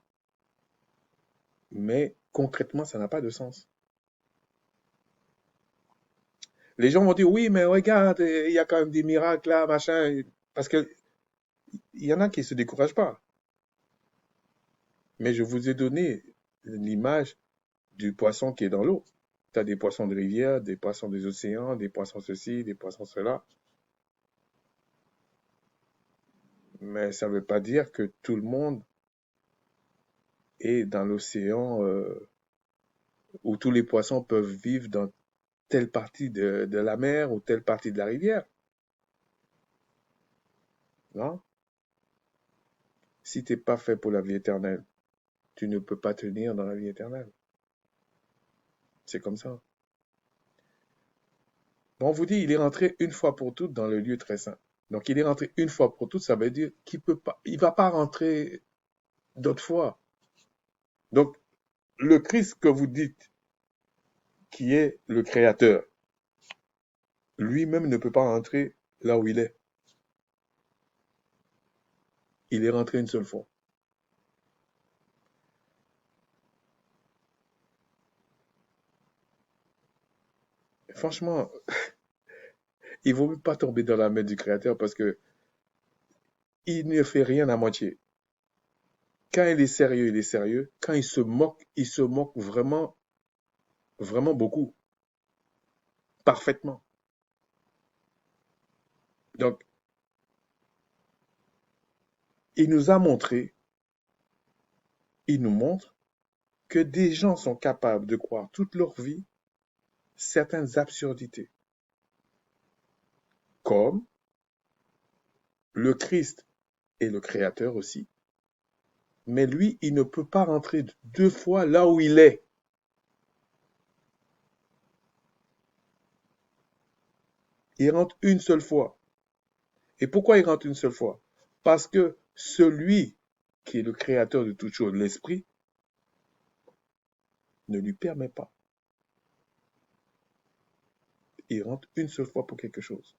mais concrètement, ça n'a pas de sens. Les gens vont dire, oui, mais regarde, il y a quand même des miracles là, machin, parce que il y en a qui ne se découragent pas. Mais je vous ai donné l'image du poisson qui est dans l'eau. Tu as des poissons de rivière, des poissons des océans, des poissons ceci, des poissons cela. Mais ça ne veut pas dire que tout le monde est dans l'océan où tous les poissons peuvent vivre dans telle partie de la mer ou telle partie de la rivière. Non? Si tu n'es pas fait pour la vie éternelle, tu ne peux pas tenir dans la vie éternelle. C'est comme ça. Bon, on vous dit, il est rentré une fois pour toutes dans le lieu très saint. Donc, il est rentré une fois pour toutes, ça veut dire qu'il peut pas, il va pas rentrer d'autres fois. Donc, le Christ que vous dites, qui est le Créateur, lui-même ne peut pas rentrer là où il est. Il est rentré une seule fois. Franchement, il ne vaut même pas tomber dans la main du Créateur parce que il ne fait rien à moitié. Quand il est sérieux, il est sérieux. Quand il se moque vraiment, vraiment beaucoup, parfaitement. Donc, il nous a montré, il nous montre que des gens sont capables de croire toute leur vie certaines absurdités, comme le Christ est le Créateur aussi, mais lui, il ne peut pas rentrer deux fois là où il est. Il rentre une seule fois. Et pourquoi il rentre une seule fois? Parce que celui qui est le Créateur de toutes choses, l'Esprit, ne lui permet pas. Il rentre une seule fois pour quelque chose.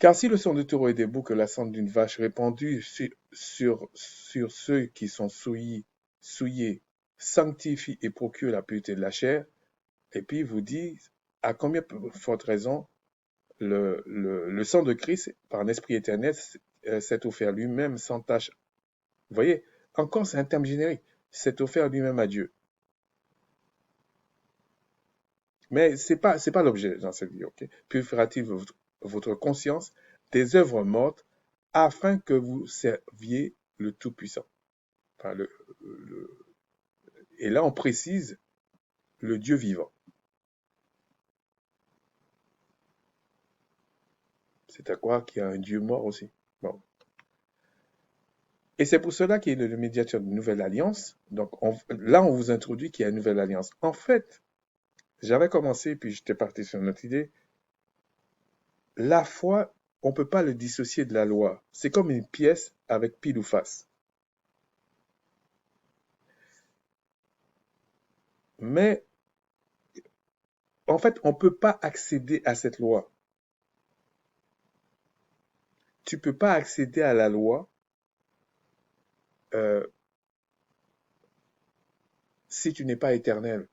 Car si le sang de taureau et des boucs et la cendre d'une vache répandue sur ceux qui sont souillés, sanctifie et procure la pureté de la chair, et puis il vous dit à combien forte raison le sang de Christ, par un esprit éternel, s'est offert lui-même sans tâche. Vous voyez, encore c'est un terme générique, s'est offert lui-même à Dieu. Mais c'est pas l'objet dans cette vie, ok? Purifiera-t-il votre conscience des œuvres mortes afin que vous serviez le Tout-Puissant. Enfin, et là, on précise le Dieu vivant. C'est à quoi qu'il y a un Dieu mort aussi. Bon. Et c'est pour cela qu'il est le médiateur de nouvelle alliance. Donc là, on vous introduit qu'il y a une nouvelle alliance. En fait, j'avais commencé, puis j'étais parti sur notre idée. La foi, on ne peut pas le dissocier de la loi. C'est comme une pièce avec pile ou face. Mais en fait, on ne peut pas accéder à cette loi. Tu ne peux pas accéder à la loi euh, si tu n'es pas éternel.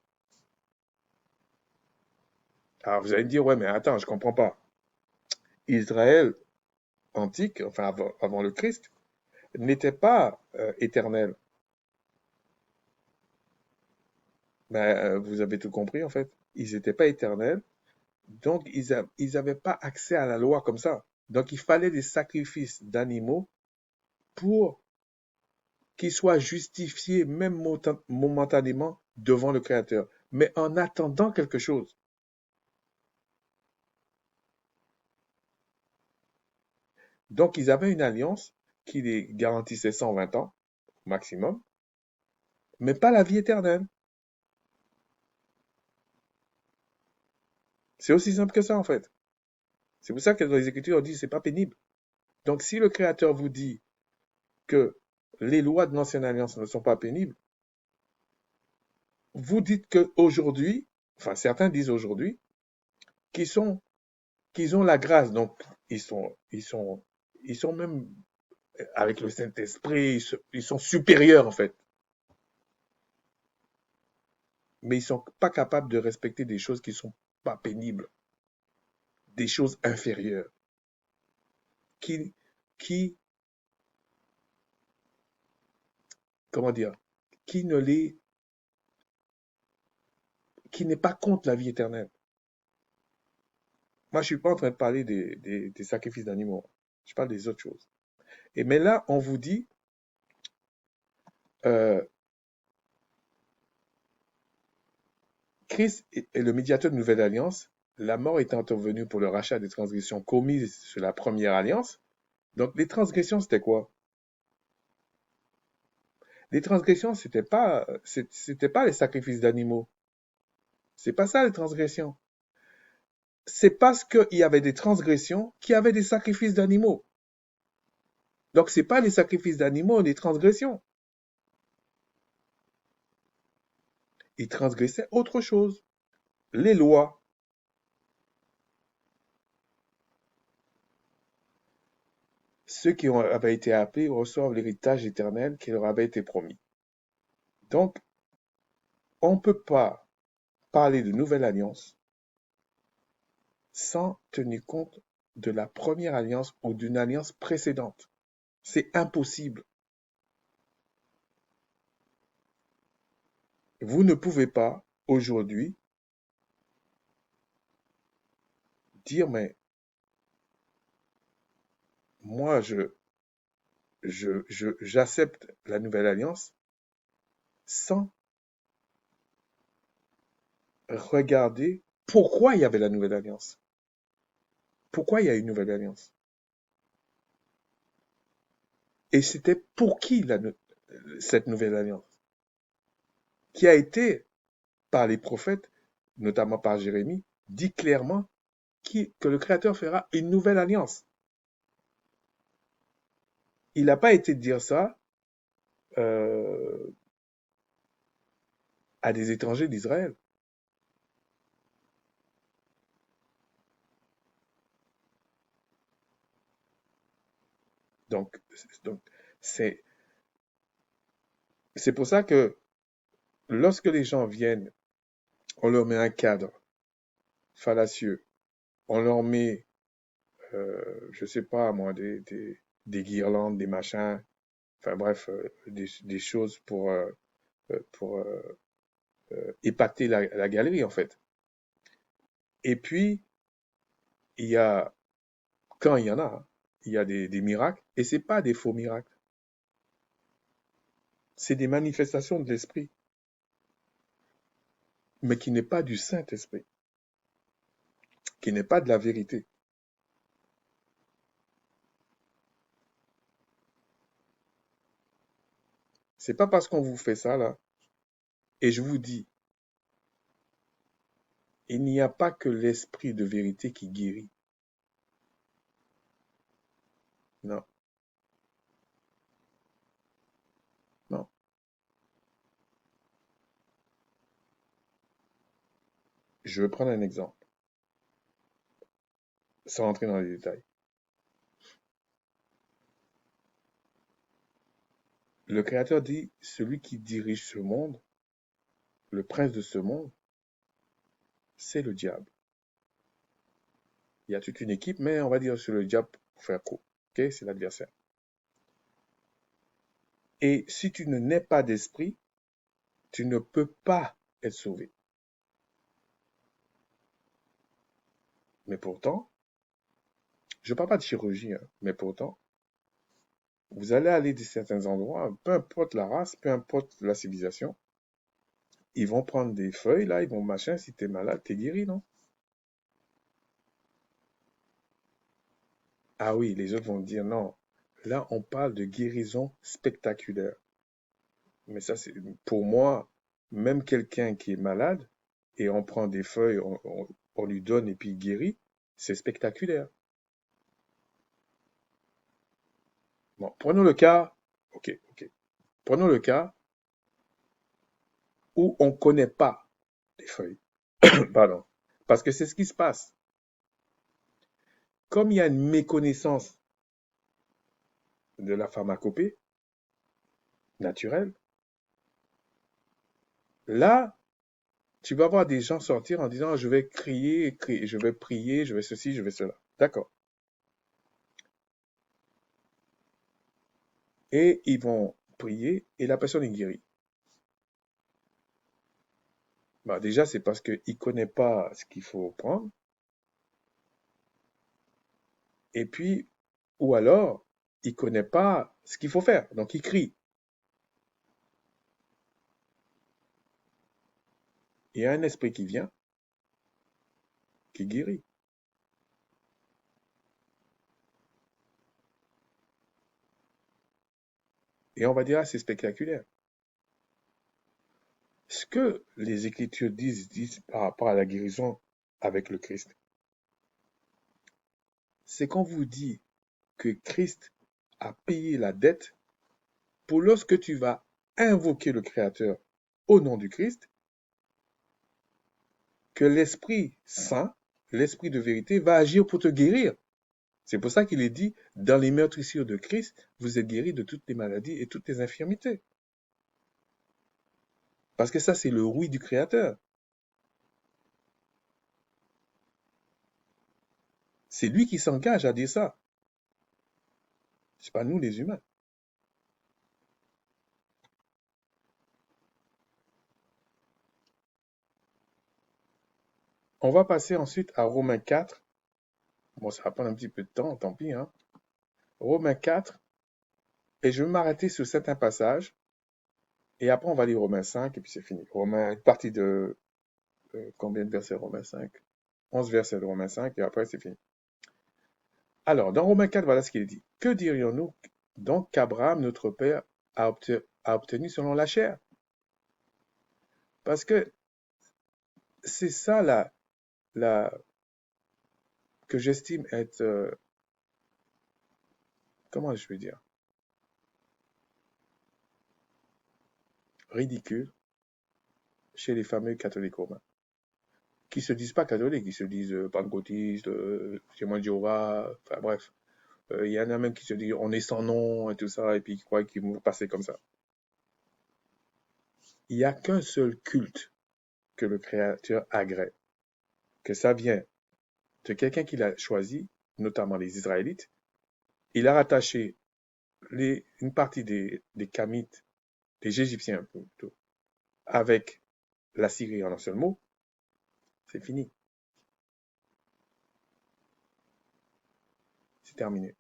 Alors vous allez me dire, ouais, mais attends, je ne comprends pas. Israël antique, enfin avant le Christ, n'était pas éternel. Ben, vous avez tout compris en fait. Ils n'étaient pas éternels, donc ils n'avaient pas accès à la loi comme ça. Donc il fallait des sacrifices d'animaux pour qu'ils soient justifiés même momentanément devant le Créateur, mais en attendant quelque chose. Donc ils avaient une alliance qui les garantissait 120 ans maximum, mais pas la vie éternelle. C'est aussi simple que ça en fait. C'est pour ça que dans les Écritures on dit c'est pas pénible. Donc si le Créateur vous dit que les lois de l'ancienne alliance ne sont pas pénibles, vous dites qu'aujourd'hui, enfin certains disent aujourd'hui, qu'ils sont, qu'ils ont la grâce, donc ils sont même avec le Saint-Esprit, ils sont supérieurs en fait, mais ils sont pas capables de respecter des choses qui sont pas pénibles, des choses inférieures, qui, qui, comment dire, qui ne les, qui n'est pas contre la vie éternelle. Moi, je suis pas en train de parler des sacrifices d'animaux, je parle des autres choses. Mais là, on vous dit, euh, Christ est le médiateur de nouvelle alliance, la mort étant intervenue pour le rachat des transgressions commises sur la première alliance. Donc, les transgressions, c'était quoi? Les transgressions, c'était pas les sacrifices d'animaux. C'est pas ça, les transgressions. C'est parce qu'il y avait des transgressions qu'il y avait des sacrifices d'animaux. Donc, c'est pas les sacrifices d'animaux, les transgressions. Ils transgressaient autre chose. Les lois. Ceux qui avaient été appelés reçoivent l'héritage éternel qui leur avait été promis. Donc, on ne peut pas parler de nouvelle alliance sans tenir compte de la première alliance ou d'une alliance précédente. C'est impossible. Vous ne pouvez pas, aujourd'hui, dire, mais moi, j'accepte la nouvelle alliance sans regarder pourquoi il y avait la nouvelle alliance. Pourquoi il y a une nouvelle alliance? Et c'était pour qui cette nouvelle alliance? Qui a été, par les prophètes, notamment par Jérémie, dit clairement que le Créateur fera une nouvelle alliance. Il n'a pas été de dire ça euh, à des étrangers d'Israël. Donc, donc c'est c'est pour ça que lorsque les gens viennent, on leur met un cadre fallacieux, on leur met, je sais pas moi, des guirlandes, des machins, enfin bref, des choses pour épater la galerie en fait. Et puis, il y a, quand il y en a, hein, il y a des miracles, et c'est pas des faux miracles. C'est des manifestations de l'esprit, mais qui n'est pas du Saint-Esprit, qui n'est pas de la vérité. C'est pas parce qu'on vous fait ça, là, et je vous dis, il n'y a pas que l'esprit de vérité qui guérit. Non, non. Je vais prendre un exemple, sans rentrer dans les détails. Le Créateur dit, celui qui dirige ce monde, le prince de ce monde, c'est le diable. Il y a toute une équipe, mais on va dire sur le diable pour faire court. Ok, c'est l'adversaire. Et si tu ne nais pas d'esprit, tu ne peux pas être sauvé. Mais pourtant, je ne parle pas de chirurgie, hein, mais pourtant, vous allez aller de certains endroits, peu importe la race, peu importe la civilisation, ils vont prendre des feuilles, là, ils vont machin, si t'es malade, t'es guéri, non? Ah oui, les autres vont dire non. Là, on parle de guérison spectaculaire. Mais ça, c'est pour moi, même quelqu'un qui est malade, et on prend des feuilles, on lui donne et puis il guérit, c'est spectaculaire. Bon, prenons le cas, ok. Prenons le cas où on ne connaît pas les feuilles. Pardon. Parce que c'est ce qui se passe. Comme il y a une méconnaissance de la pharmacopée naturelle, là, tu vas voir des gens sortir en disant je vais crier, je vais prier, je vais ceci, je vais cela. D'accord. Et ils vont prier et la personne est guérie. Bah, déjà, c'est parce qu'il ne connaît pas ce qu'il faut prendre. Et puis, ou alors, il ne connaît pas ce qu'il faut faire. Donc, il crie. Il y a un esprit qui vient, qui guérit. Et on va dire, ah, c'est spectaculaire. Ce que les Écritures disent par rapport à la guérison avec le Christ, c'est qu'on vous dit que Christ a payé la dette pour lorsque tu vas invoquer le Créateur au nom du Christ, que l'Esprit Saint, l'Esprit de vérité, va agir pour te guérir. C'est pour ça qu'il est dit, dans les meurtrissures de Christ, vous êtes guéris de toutes les maladies et toutes les infirmités. Parce que ça, c'est le oui du Créateur. C'est lui qui s'engage à dire ça. C'est pas nous les humains. On va passer ensuite à Romains 4. Bon, ça va prendre un petit peu de temps, tant pis, hein. Romains 4, et je vais m'arrêter sur certains passages, et après on va lire Romains 5, et puis c'est fini. Romains, une partie de combien de versets Romains 5? 11 versets de Romains 5, et après c'est fini. Alors, dans Romains 4, voilà ce qu'il dit. Que dirions-nous donc qu'Abraham, notre père, a obtenu selon la chair? Parce que c'est ça la, que j'estime être, comment je vais dire, ridicule chez les fameux catholiques romains, qui se disent pas catholiques, ils se disent pentecôtistes, témoins de Jéhovah, enfin bref. Il y en a même qui se disent on est sans nom et tout ça, et puis qui croient qu'ils vont passer comme ça. Il n'y a qu'un seul culte que le Créateur agrée, que ça vient de quelqu'un qu'il a choisi, notamment les Israélites. Il a rattaché une partie des Kamites, des Égyptiens plutôt, avec la Syrie en un seul mot, c'est fini. C'est terminé.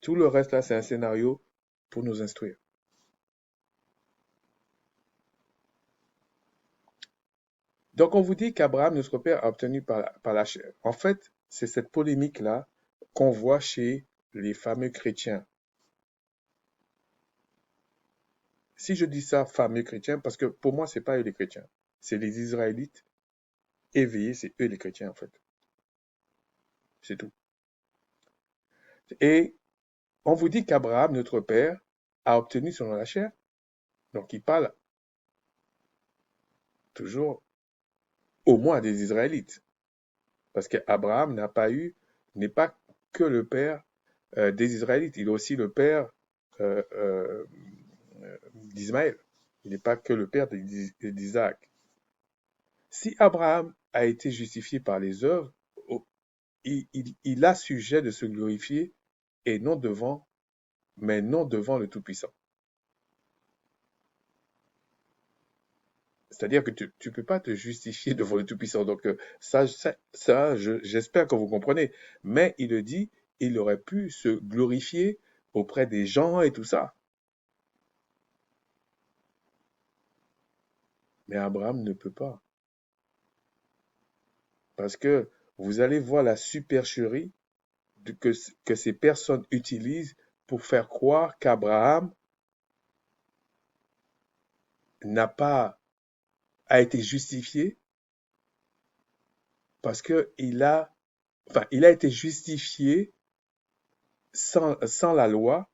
Tout le reste là, c'est un scénario pour nous instruire. Donc on vous dit qu'Abraham, notre père, a obtenu par la chair. En fait, c'est cette polémique-là qu'on voit chez les fameux chrétiens. Si je dis ça, fameux chrétiens, parce que pour moi, c'est pas eux les chrétiens. C'est les Israélites éveillés, c'est eux les chrétiens en fait. C'est tout. Et on vous dit qu'Abraham, notre père, a obtenu selon la chair. Donc il parle toujours au moins des Israélites. Parce qu'Abraham n'est pas que le père des Israélites, il est aussi le père euh, euh, d'Ismaël. Il n'est pas que le père d'Isaac. Si Abraham a été justifié par les œuvres, il a sujet de se glorifier et non devant, mais non devant le Tout-Puissant. C'est-à-dire que tu ne peux pas te justifier devant le Tout-Puissant. Donc j'espère que vous comprenez. Mais il le dit, il aurait pu se glorifier auprès des gens et tout ça. Mais Abraham ne peut pas. Parce que vous allez voir la supercherie que ces personnes utilisent pour faire croire qu'Abraham n'a pas a été justifié parce que il a été justifié sans la loi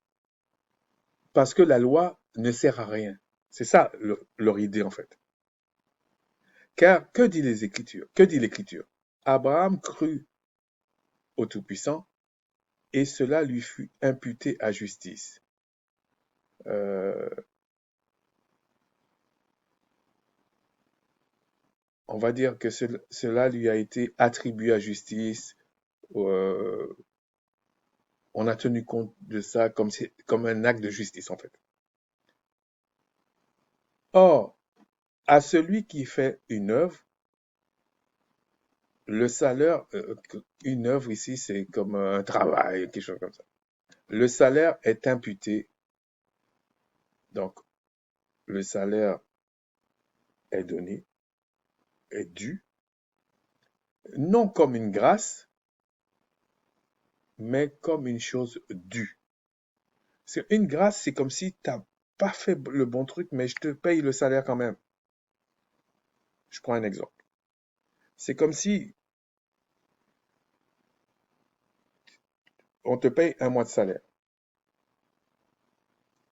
parce que la loi ne sert à rien. C'est ça leur idée en fait. Car que dit les Écritures? Que dit l'Écriture? Abraham crut au Tout-Puissant et cela lui fut imputé à justice. Euh, on va dire que cela lui a été attribué à justice. Euh, on a tenu compte de ça comme un acte de justice en fait. Or, à celui qui fait une œuvre, le salaire, une œuvre ici, c'est comme un travail, quelque chose comme ça. Le salaire est imputé, donc le salaire est donné, est dû, non comme une grâce, mais comme une chose due. Une grâce, c'est comme si tu n'as pas fait le bon truc, mais je te paye le salaire quand même. Je prends un exemple. C'est comme si on te paye un mois de salaire.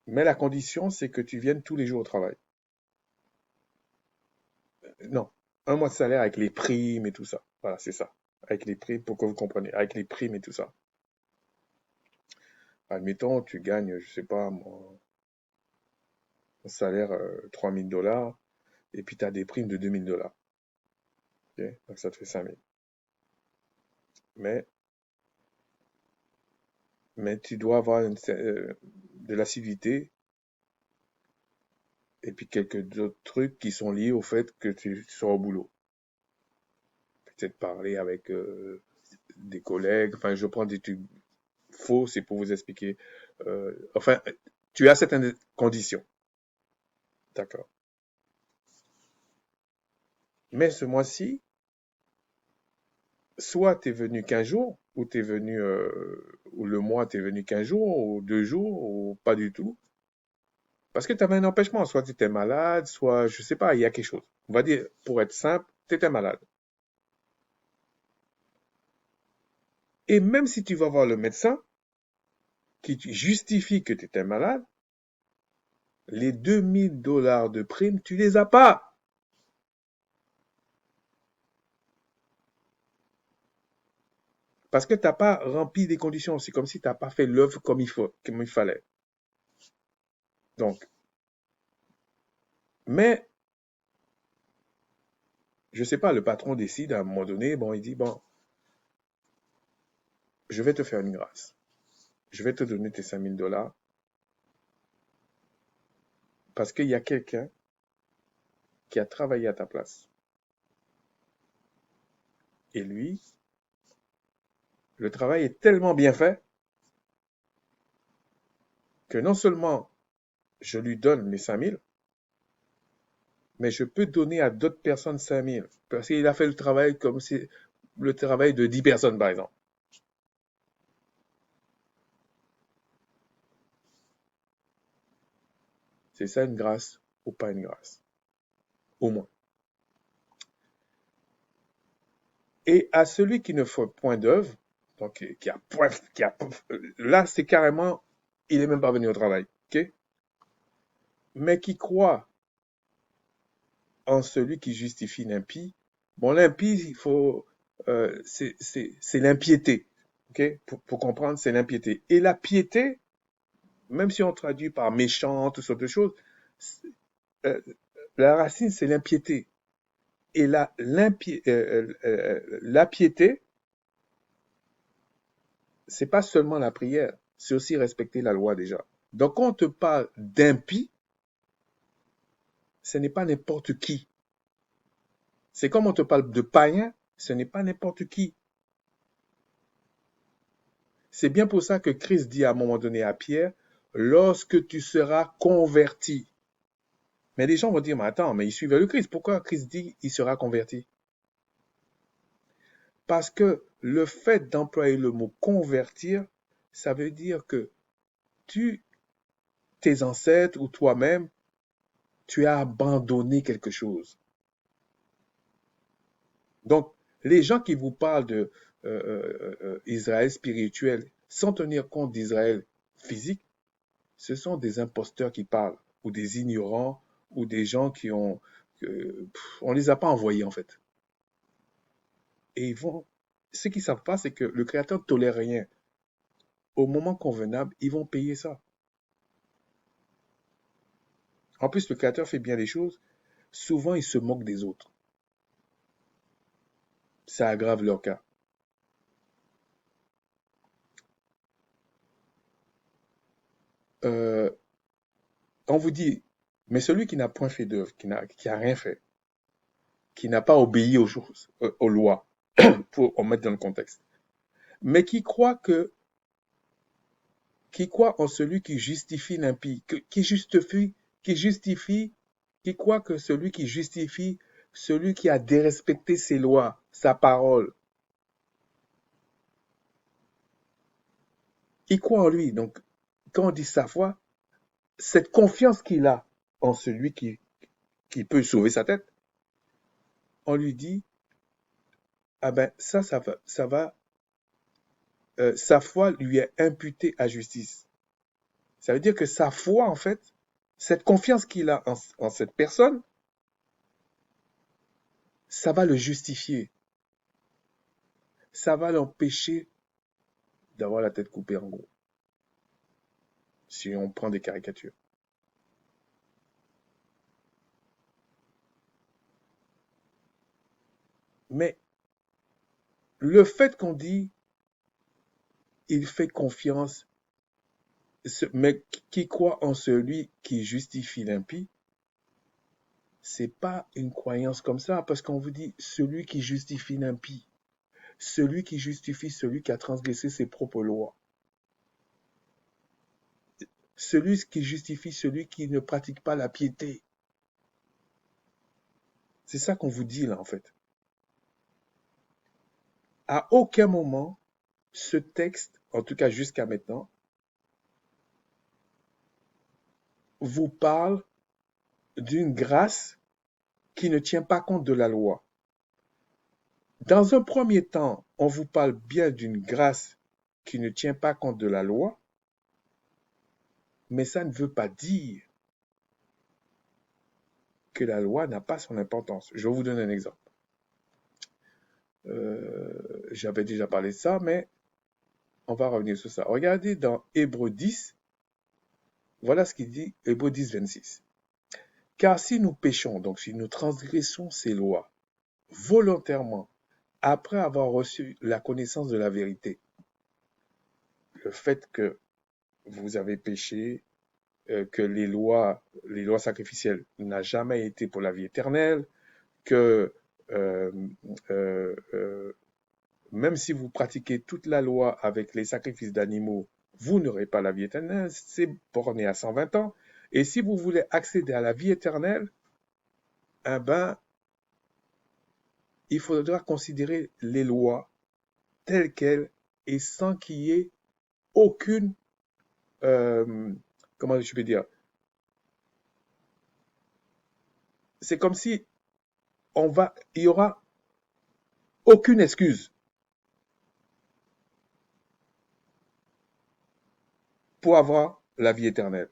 Mais la condition, c'est que tu viennes tous les jours au travail. Non, un mois de salaire avec les primes et tout ça. Voilà, c'est ça. Avec les primes, pour que vous compreniez. Avec les primes et tout ça. Admettons, tu gagnes, je sais pas, un salaire 3 000 dollars, et puis tu as des primes de 2 000 dollars. Okay? Donc ça te fait 5 000. Mais, mais tu dois avoir de l'assiduité et puis quelques autres trucs qui sont liés au fait que tu sois au boulot. Peut-être parler avec des collègues. Enfin, je prends des trucs faux, c'est pour vous expliquer. Enfin, tu as certaines conditions. D'accord. Mais ce mois-ci, soit tu es venu 15 jours, ou t'es venu, ou le mois t'es venu 15 jours, ou 2 jours, ou pas du tout. Parce que tu avais un empêchement. Soit tu étais malade, soit, je sais pas, il y a quelque chose. On va dire, pour être simple, tu étais malade. Et même si tu vas voir le médecin, qui justifie que tu étais malade, les 2 000 dollars de prime, tu les as pas. Parce que tu n'as pas rempli les conditions. C'est comme si tu n'as pas fait l'œuvre comme il fallait. Donc, mais, je sais pas, le patron décide à un moment donné, bon, il dit, bon, je vais te faire une grâce. Je vais te donner tes 5 000 dollars parce qu'il y a quelqu'un qui a travaillé à ta place. Et lui, le travail est tellement bien fait que non seulement je lui donne mes 5 000, mais je peux donner à d'autres personnes 5 000. Parce qu'il a fait le travail comme si le travail de 10 personnes, par exemple. C'est ça une grâce ou pas une grâce? Au moins. Et à celui qui ne fait point d'œuvre, donc là, c'est carrément, il est même pas venu au travail, ok? Mais qui croit en celui qui justifie l'impie. Bon, l'impie, c'est l'impiété, ok? Pour comprendre, c'est l'impiété. Et la piété, même si on traduit par méchant, toutes sortes de choses, euh, la racine, c'est l'impiété. Et la piété, c'est pas seulement la prière, c'est aussi respecter la loi déjà. Donc, quand on te parle d'impie, ce n'est pas n'importe qui. C'est comme on te parle de païen, ce n'est pas n'importe qui. C'est bien pour ça que Christ dit à un moment donné à Pierre, lorsque tu seras converti. Mais les gens vont dire, mais attends, mais il suivait le Christ. Pourquoi Christ dit, il sera converti? Parce que le fait d'employer le mot convertir, ça veut dire que tes ancêtres ou toi-même, tu as abandonné quelque chose. Donc, les gens qui vous parlent de Israël spirituel sans tenir compte d'Israël physique, ce sont des imposteurs qui parlent, ou des ignorants, ou des gens qui ont... on les a pas envoyés en fait. Et ce qu'ils ne savent pas, c'est que le Créateur ne tolère rien. Au moment convenable, ils vont payer ça. En plus, le Créateur fait bien les choses. Souvent, il se moque des autres. Ça aggrave leur cas. Euh, on vous dit, mais celui qui n'a point fait d'œuvre, qui a rien fait, qui n'a pas obéi aux choses, aux lois, pour en mettre dans le contexte, mais qui croit en celui qui justifie l'impie, qui croit que celui qui justifie, celui qui a dérespecté ses lois, sa parole, il croit en lui. Donc, quand on dit sa foi, cette confiance qu'il a en celui qui peut sauver sa tête, on lui dit, ah ben, sa foi lui est imputée à justice. Ça veut dire que sa foi, en fait, cette confiance qu'il a en cette personne, ça va le justifier. Ça va l'empêcher d'avoir la tête coupée en gros. Si on prend des caricatures. Mais le fait qu'on dit il fait confiance, mais qui croit en celui qui justifie l'impie, c'est pas une croyance comme ça, parce qu'on vous dit celui qui justifie l'impie, celui qui justifie celui qui a transgressé ses propres lois, celui qui justifie celui qui ne pratique pas la piété. C'est ça qu'on vous dit là en fait. À aucun moment, ce texte, en tout cas jusqu'à maintenant, vous parle d'une grâce qui ne tient pas compte de la loi. Dans un premier temps, on vous parle bien d'une grâce qui ne tient pas compte de la loi, mais ça ne veut pas dire que la loi n'a pas son importance. Je vais vous donner un exemple. J'avais déjà parlé de ça, mais on va revenir sur ça. Regardez dans Hébreux 10, voilà ce qu'il dit, Hébreux 10, 26. Car si nous péchons, donc si nous transgressons ces lois volontairement, après avoir reçu la connaissance de la vérité, le fait que vous avez péché, que les lois sacrificielles n'ont jamais été pour la vie éternelle, que euh, euh, euh, même si vous pratiquez toute la loi avec les sacrifices d'animaux, vous n'aurez pas la vie éternelle, c'est borné à 120 ans. Et si vous voulez accéder à la vie éternelle, eh ben, il faudra considérer les lois telles quelles et sans qu'il y ait aucune, euh, comment je peux dire, c'est comme si il y aura aucune excuse pour avoir la vie éternelle.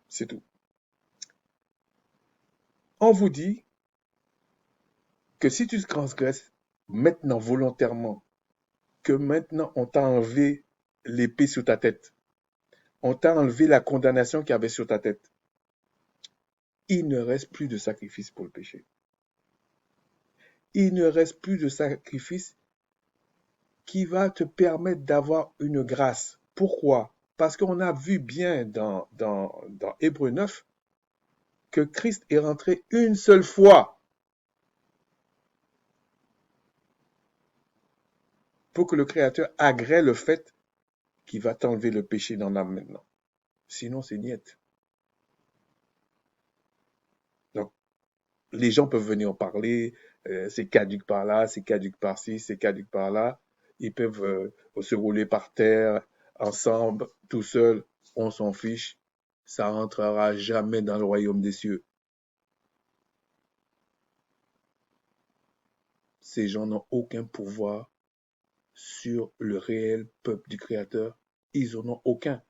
C'est tout. On vous dit que si tu transgresses maintenant volontairement, que maintenant on t'a enlevé l'épée sur ta tête, on t'a enlevé la condamnation qu'il y avait sur ta tête, il ne reste plus de sacrifice pour le péché. Il ne reste plus de sacrifice qui va te permettre d'avoir une grâce. Pourquoi? Parce qu'on a vu bien dans Hébreux 9 que Christ est rentré une seule fois pour que le Créateur agrée le fait qu'il va t'enlever le péché dans l'âme maintenant. Sinon, c'est niette. Donc, les gens peuvent venir en parler, c'est caduc par là, c'est caduc par ci, c'est caduc par là. Ils peuvent se rouler par terre, ensemble, tout seuls, on s'en fiche. Ça rentrera jamais dans le royaume des cieux. Ces gens n'ont aucun pouvoir sur le réel peuple du Créateur. Ils en ont aucun.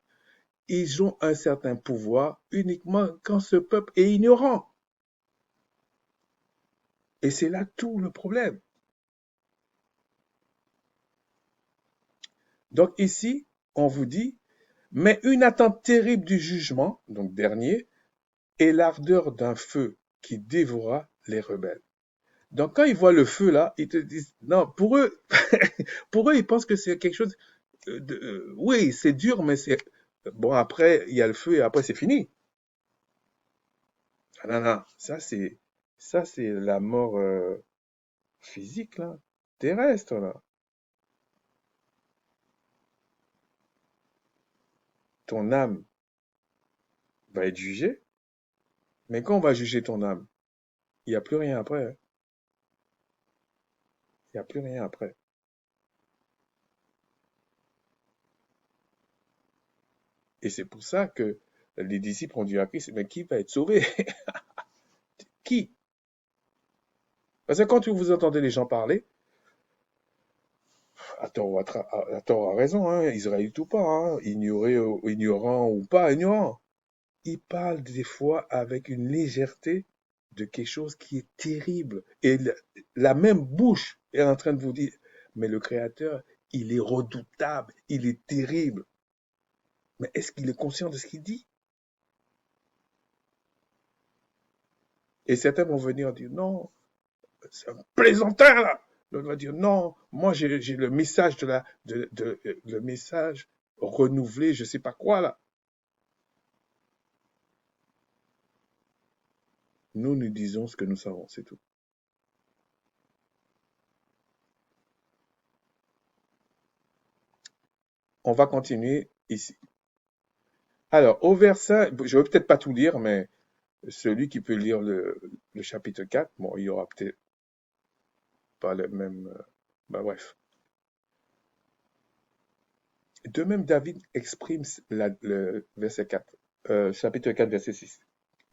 Ils ont un certain pouvoir uniquement quand ce peuple est ignorant. Et c'est là tout le problème. Donc ici, on vous dit, mais une attente terrible du jugement, donc dernier, et l'ardeur d'un feu qui dévora les rebelles. Donc quand ils voient le feu là, ils te disent, non, pour eux, pour eux, ils pensent que c'est quelque chose oui, c'est dur, mais c'est, bon, après, il y a le feu et après, c'est fini. Ah non, non, ça, c'est la mort physique, là, terrestre, là. Ton âme va être jugée, mais quand on va juger ton âme, il n'y a plus rien après, hein. Il n'y a plus rien après. Et c'est pour ça que les disciples ont dit à Christ, mais qui va être sauvé? Qui? Parce que quand vous entendez les gens parler, à tort a raison, hein, Israël ou pas, hein, ignorant ou pas ignorant. Ils parlent des fois avec une légèreté de quelque chose qui est terrible. Et la même bouche est en train de vous dire, mais le Créateur, il est redoutable, il est terrible. Mais est-ce qu'il est conscient de ce qu'il dit? Et certains vont venir dire, non, c'est un plaisantin là. L'autre va dire, non, moi j'ai le message le message renouvelé, je sais pas quoi là. Nous, nous disons ce que nous savons, c'est tout. On va continuer ici. Alors, au verset, je ne vais peut-être pas tout lire, mais celui qui peut lire le chapitre 4, bon, il y aura peut-être pas le même. Bah, bref. De même, David exprime le verset 4, chapitre 4, verset 6.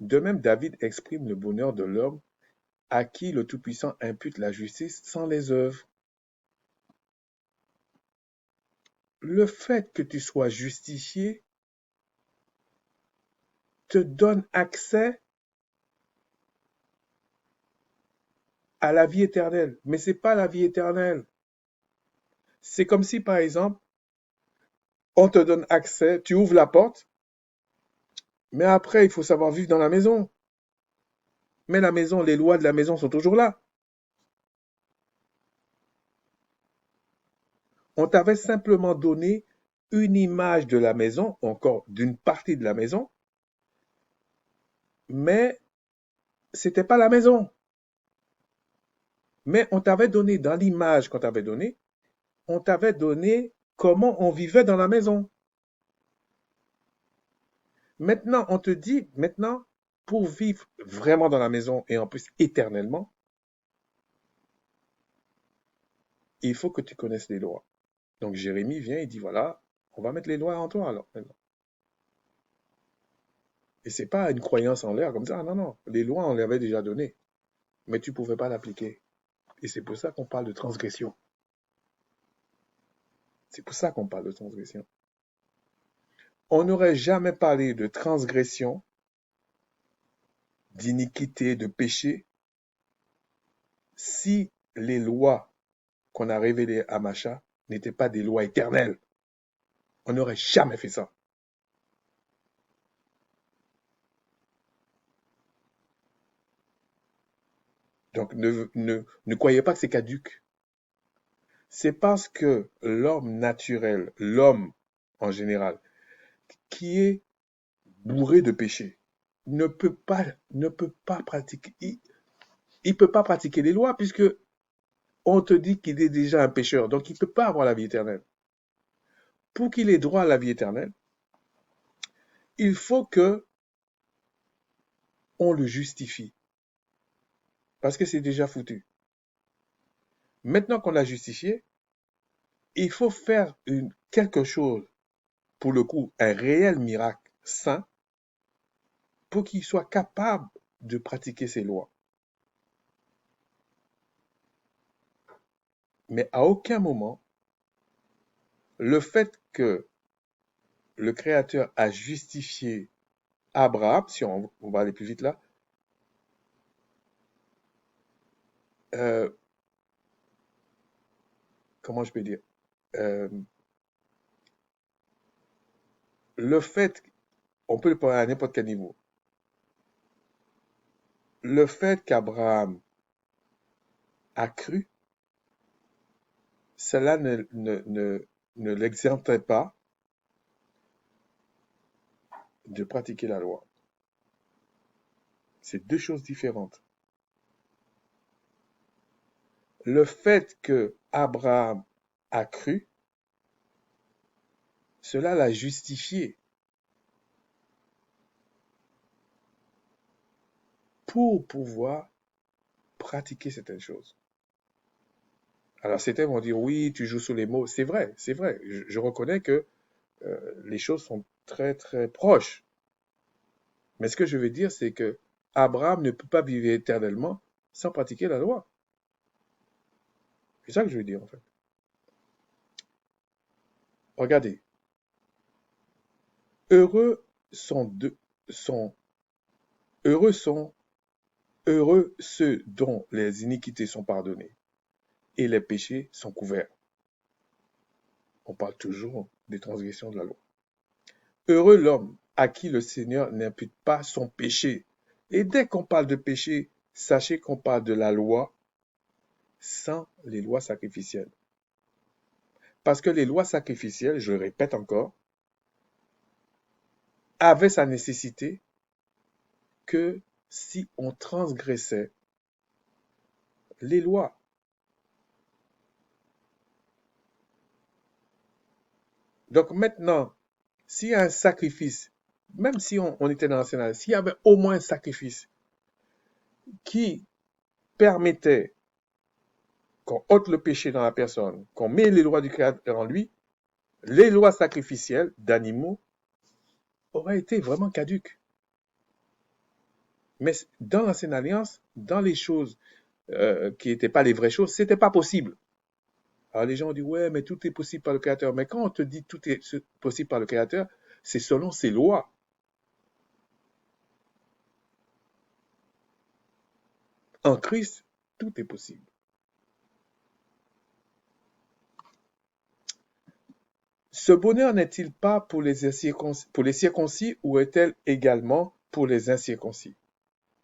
De même, David exprime le bonheur de l'homme à qui le Tout-Puissant impute la justice sans les œuvres. Le fait que tu sois justifié te donne accès à la vie éternelle. Mais ce n'est pas la vie éternelle. C'est comme si, par exemple, on te donne accès, tu ouvres la porte, mais après, il faut savoir vivre dans la maison. Mais la maison, les lois de la maison sont toujours là. On t'avait simplement donné une image de la maison, encore d'une partie de la maison, mais c'était pas la maison. Mais on t'avait donné, dans l'image qu'on t'avait donnée, on t'avait donné comment on vivait dans la maison. Maintenant, on te dit, maintenant, pour vivre vraiment dans la maison et en plus éternellement, il faut que tu connaisses les lois. Donc Jérémie vient et dit, voilà, on va mettre les lois en toi alors maintenant. Et c'est pas une croyance en l'air comme ça, non, non. Les lois, on les avait déjà données, mais tu pouvais pas l'appliquer. Et c'est pour ça qu'on parle de transgression. C'est pour ça qu'on parle de transgression. On n'aurait jamais parlé de transgression, d'iniquité, de péché, si les lois qu'on a révélées à Macha n'étaient pas des lois éternelles. On n'aurait jamais fait ça. Donc ne croyez pas que c'est caduque. C'est parce que l'homme naturel, l'homme en général, qui est bourré de péché, ne peut pas pratiquer, il peut pas pratiquer les lois puisque on te dit qu'il est déjà un pécheur, donc il ne peut pas avoir la vie éternelle. Pour qu'il ait droit à la vie éternelle, il faut que on le justifie, parce que c'est déjà foutu. Maintenant qu'on l'a justifié, il faut faire quelque chose, pour le coup, un réel miracle saint, pour qu'il soit capable de pratiquer ses lois. Mais à aucun moment, le fait que le Créateur a justifié Abraham, si on va aller plus vite là, euh, comment je peux dire, euh, le fait, on peut le prendre à n'importe quel niveau, le fait qu'Abraham a cru, cela ne l'exemptait pas de pratiquer la loi. C'est deux choses différentes. Le fait que Abraham a cru, cela l'a justifié pour pouvoir pratiquer certaines choses. Alors certains vont dire oui, tu joues sur les mots. C'est vrai, c'est vrai. Je reconnais que les choses sont très très proches. Mais ce que je veux dire, c'est que Abraham ne peut pas vivre éternellement sans pratiquer la loi. C'est ça que je veux dire en fait. Regardez, heureux sont deux, sont heureux sont heureux ceux dont les iniquités sont pardonnées et les péchés sont couverts. On parle toujours des transgressions de la loi. Heureux l'homme à qui le Seigneur n'impute pas son péché. Et dès qu'on parle de péché, sachez qu'on parle de la loi sans les lois sacrificielles. Parce que les lois sacrificielles, je le répète encore, avaient sa nécessité que si on transgressait les lois. Donc maintenant, s'il y a un sacrifice, même si on était dans l'ancien âge, s'il y avait au moins un sacrifice qui permettait qu'on ôte le péché dans la personne, qu'on met les lois du Créateur en lui, les lois sacrificielles d'animaux auraient été vraiment caduques. Mais dans l'ancienne alliance, dans les choses qui n'étaient pas les vraies choses, c'était pas possible. Alors les gens ont dit, ouais, mais tout est possible par le Créateur. Mais quand on te dit tout est possible par le Créateur, c'est selon ses lois. En Christ, tout est possible. Ce bonheur n'est-il pas pour les circoncis ou est-elle également pour les incirconcis?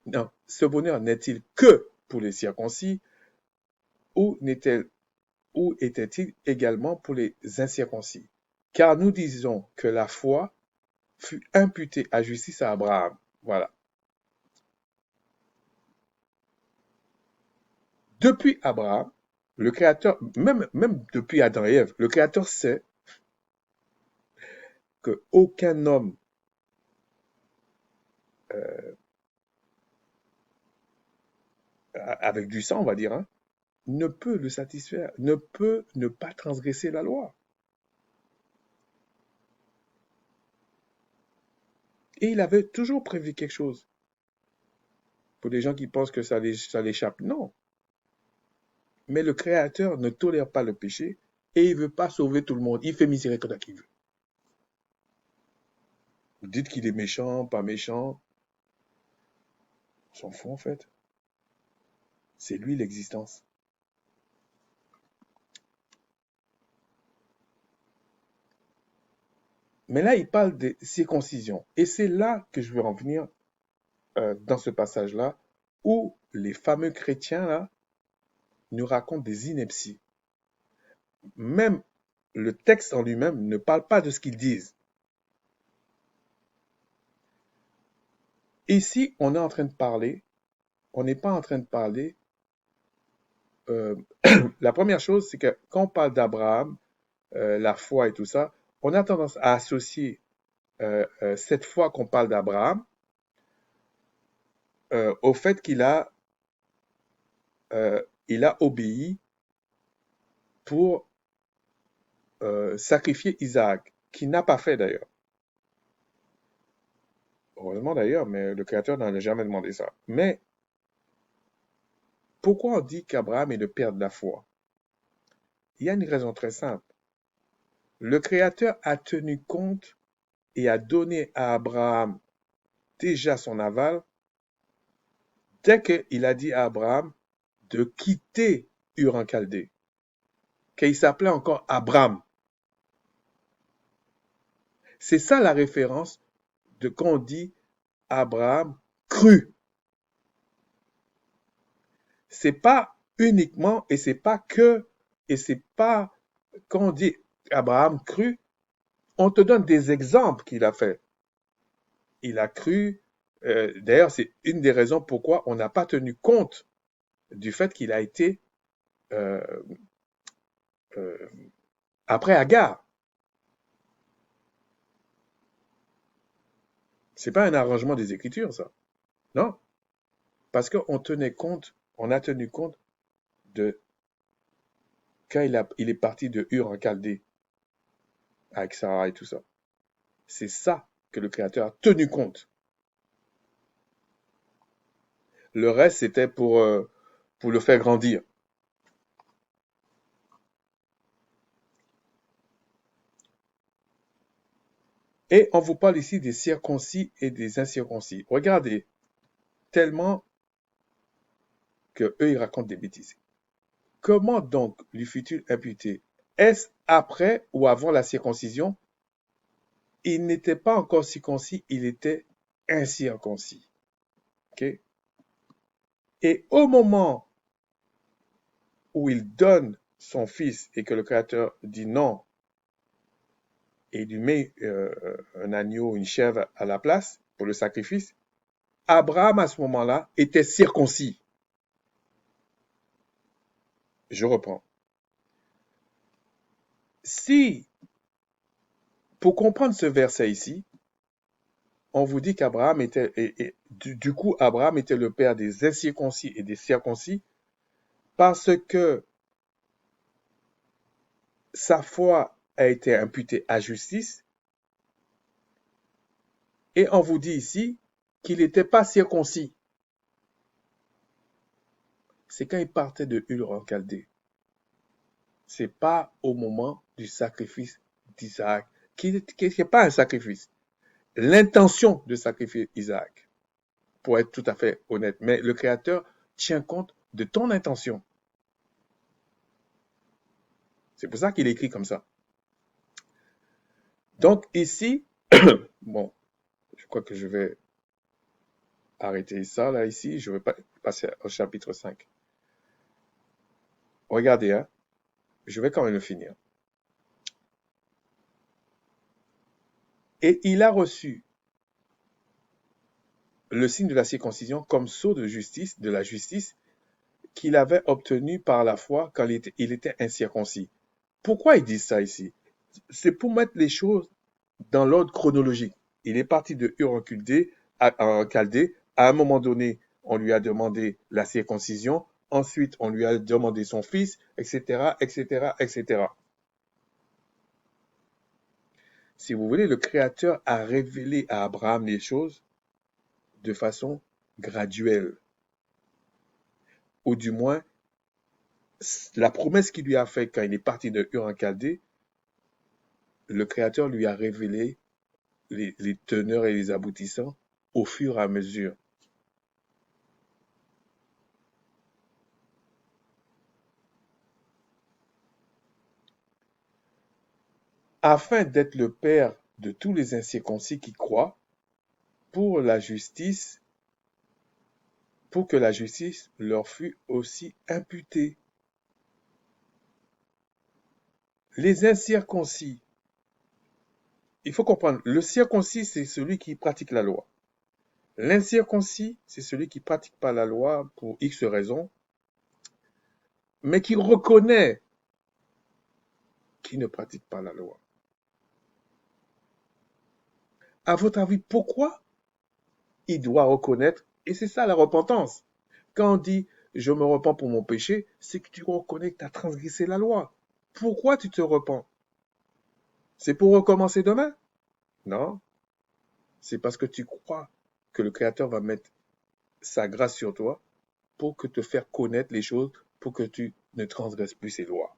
Non, ce bonheur n'est-il que pour les circoncis ou était-il également pour les incirconcis? Car nous disons que la foi fut imputée à justice à Abraham. Voilà. Depuis Abraham, le Créateur, même depuis Adam et Ève, le Créateur sait qu'aucun homme euh, avec du sang, on va dire, hein, ne peut le satisfaire, ne peut ne pas transgresser la loi. Et il avait toujours prévu quelque chose. Pour les gens qui pensent que ça l'échappe, non. Mais le Créateur ne tolère pas le péché et il ne veut pas sauver tout le monde. Il fait miséricorde à qui il veut. Vous dites qu'il est méchant, pas méchant. On s'en fout en fait. C'est lui l'existence. Mais là, il parle de circoncision. Et c'est là que je veux en venir dans ce passage-là, où les fameux chrétiens là nous racontent des inepties. Même le texte en lui-même ne parle pas de ce qu'ils disent. Ici, on est en train de parler, on n'est pas en train de parler. euh, la première chose, c'est que quand on parle d'Abraham, la foi et tout ça, on a tendance à associer cette foi qu'on parle d'Abraham au fait il a obéi pour sacrifier Isaac, qu'il n'a pas fait d'ailleurs. Heureusement d'ailleurs, mais le Créateur n'en a jamais demandé ça. Mais pourquoi on dit qu'Abraham est le père de la foi? Il y a une raison très simple. Le Créateur a tenu compte et a donné à Abraham déjà son aval dès qu'il a dit à Abraham de quitter Ur en Chaldée, qu'il s'appelait encore Abram. C'est ça la référence de quand on dit Abraham crut. C'est pas uniquement et c'est pas quand on dit Abraham crut, on te donne des exemples qu'il a fait. Il a cru, d'ailleurs c'est une des raisons pourquoi on n'a pas tenu compte du fait qu'il a été euh, euh, après Agar. C'est pas un arrangement des Écritures, ça. Non, parce qu'on on a tenu compte de quand il est parti de Ur en Chaldée avec Sarah et tout ça. C'est ça que le Créateur a tenu compte. Le reste, c'était pour le faire grandir. Et on vous parle ici des circoncis et des incirconcis. Regardez, tellement que eux ils racontent des bêtises. Comment donc lui fut-il imputé? Est-ce après ou avant la circoncision? Il n'était pas encore circoncis, il était incirconcis. Okay? Et au moment où il donne son fils et que le Créateur dit non et lui met un agneau, une chèvre à la place pour le sacrifice, Abraham à ce moment-là était circoncis. Je reprends. Si, pour comprendre ce verset ici, on vous dit qu'Abraham était, du coup, Abraham était le père des incirconcis et des circoncis parce que sa foi a été imputée à justice et on vous dit ici qu'il n'était pas circoncis. C'est quand il partait de Ur en Chaldée. C'est pas au moment du sacrifice d'Isaac, qui n'est pas un sacrifice. L'intention de sacrifier Isaac, pour être tout à fait honnête. Mais le Créateur tient compte de ton intention. C'est pour ça qu'il écrit comme ça. Donc ici, bon, je crois que je vais arrêter ça là ici. Je vais passer au chapitre 5. Regardez, hein, je vais quand même le finir. Et il a reçu le signe de la circoncision comme sceau de justice, de la justice qu'il avait obtenu par la foi quand il était incirconcis. Pourquoi ils disent ça ici? C'est pour mettre les choses dans l'ordre chronologique. Il est parti de Ur en Chaldée. À un moment donné, on lui a demandé la circoncision. Ensuite, on lui a demandé son fils, etc., etc., etc. Si vous voulez, le Créateur a révélé à Abraham les choses de façon graduelle. Ou du moins, la promesse qu'il lui a faite quand il est parti de Ur en Chaldée, le Créateur lui a révélé les teneurs et les aboutissants au fur et à mesure. Afin d'être le Père de tous les incirconcis qui croient, pour la justice, pour que la justice leur fût aussi imputée. Les incirconcis, il faut comprendre, le circoncis, c'est celui qui pratique la loi. L'incirconcis, c'est celui qui ne pratique pas la loi pour X raisons, mais qui reconnaît qu'il ne pratique pas la loi. À votre avis, pourquoi il doit reconnaître? Et c'est ça la repentance. Quand on dit je me repens pour mon péché, c'est que tu reconnais que tu as transgressé la loi. Pourquoi tu te repens? C'est pour recommencer demain? Non, c'est parce que tu crois que le Créateur va mettre sa grâce sur toi pour que te faire connaître les choses, pour que tu ne transgresses plus ses lois.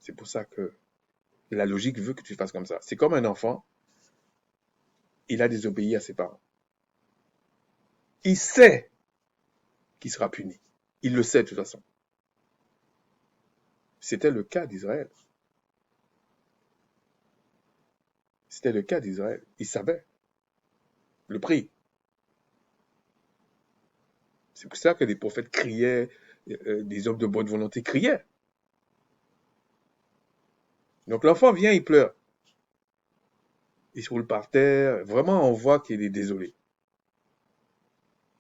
C'est pour ça que la logique veut que tu fasses comme ça. C'est comme un enfant, il a désobéi à ses parents. Il sait qu'il sera puni. Il le sait de toute façon. C'était le cas d'Israël. C'était le cas d'Israël. Il savait le prix. C'est pour ça que les prophètes criaient, des hommes de bonne volonté criaient. Donc l'enfant vient, il pleure. Il se roule par terre. Vraiment, on voit qu'il est désolé.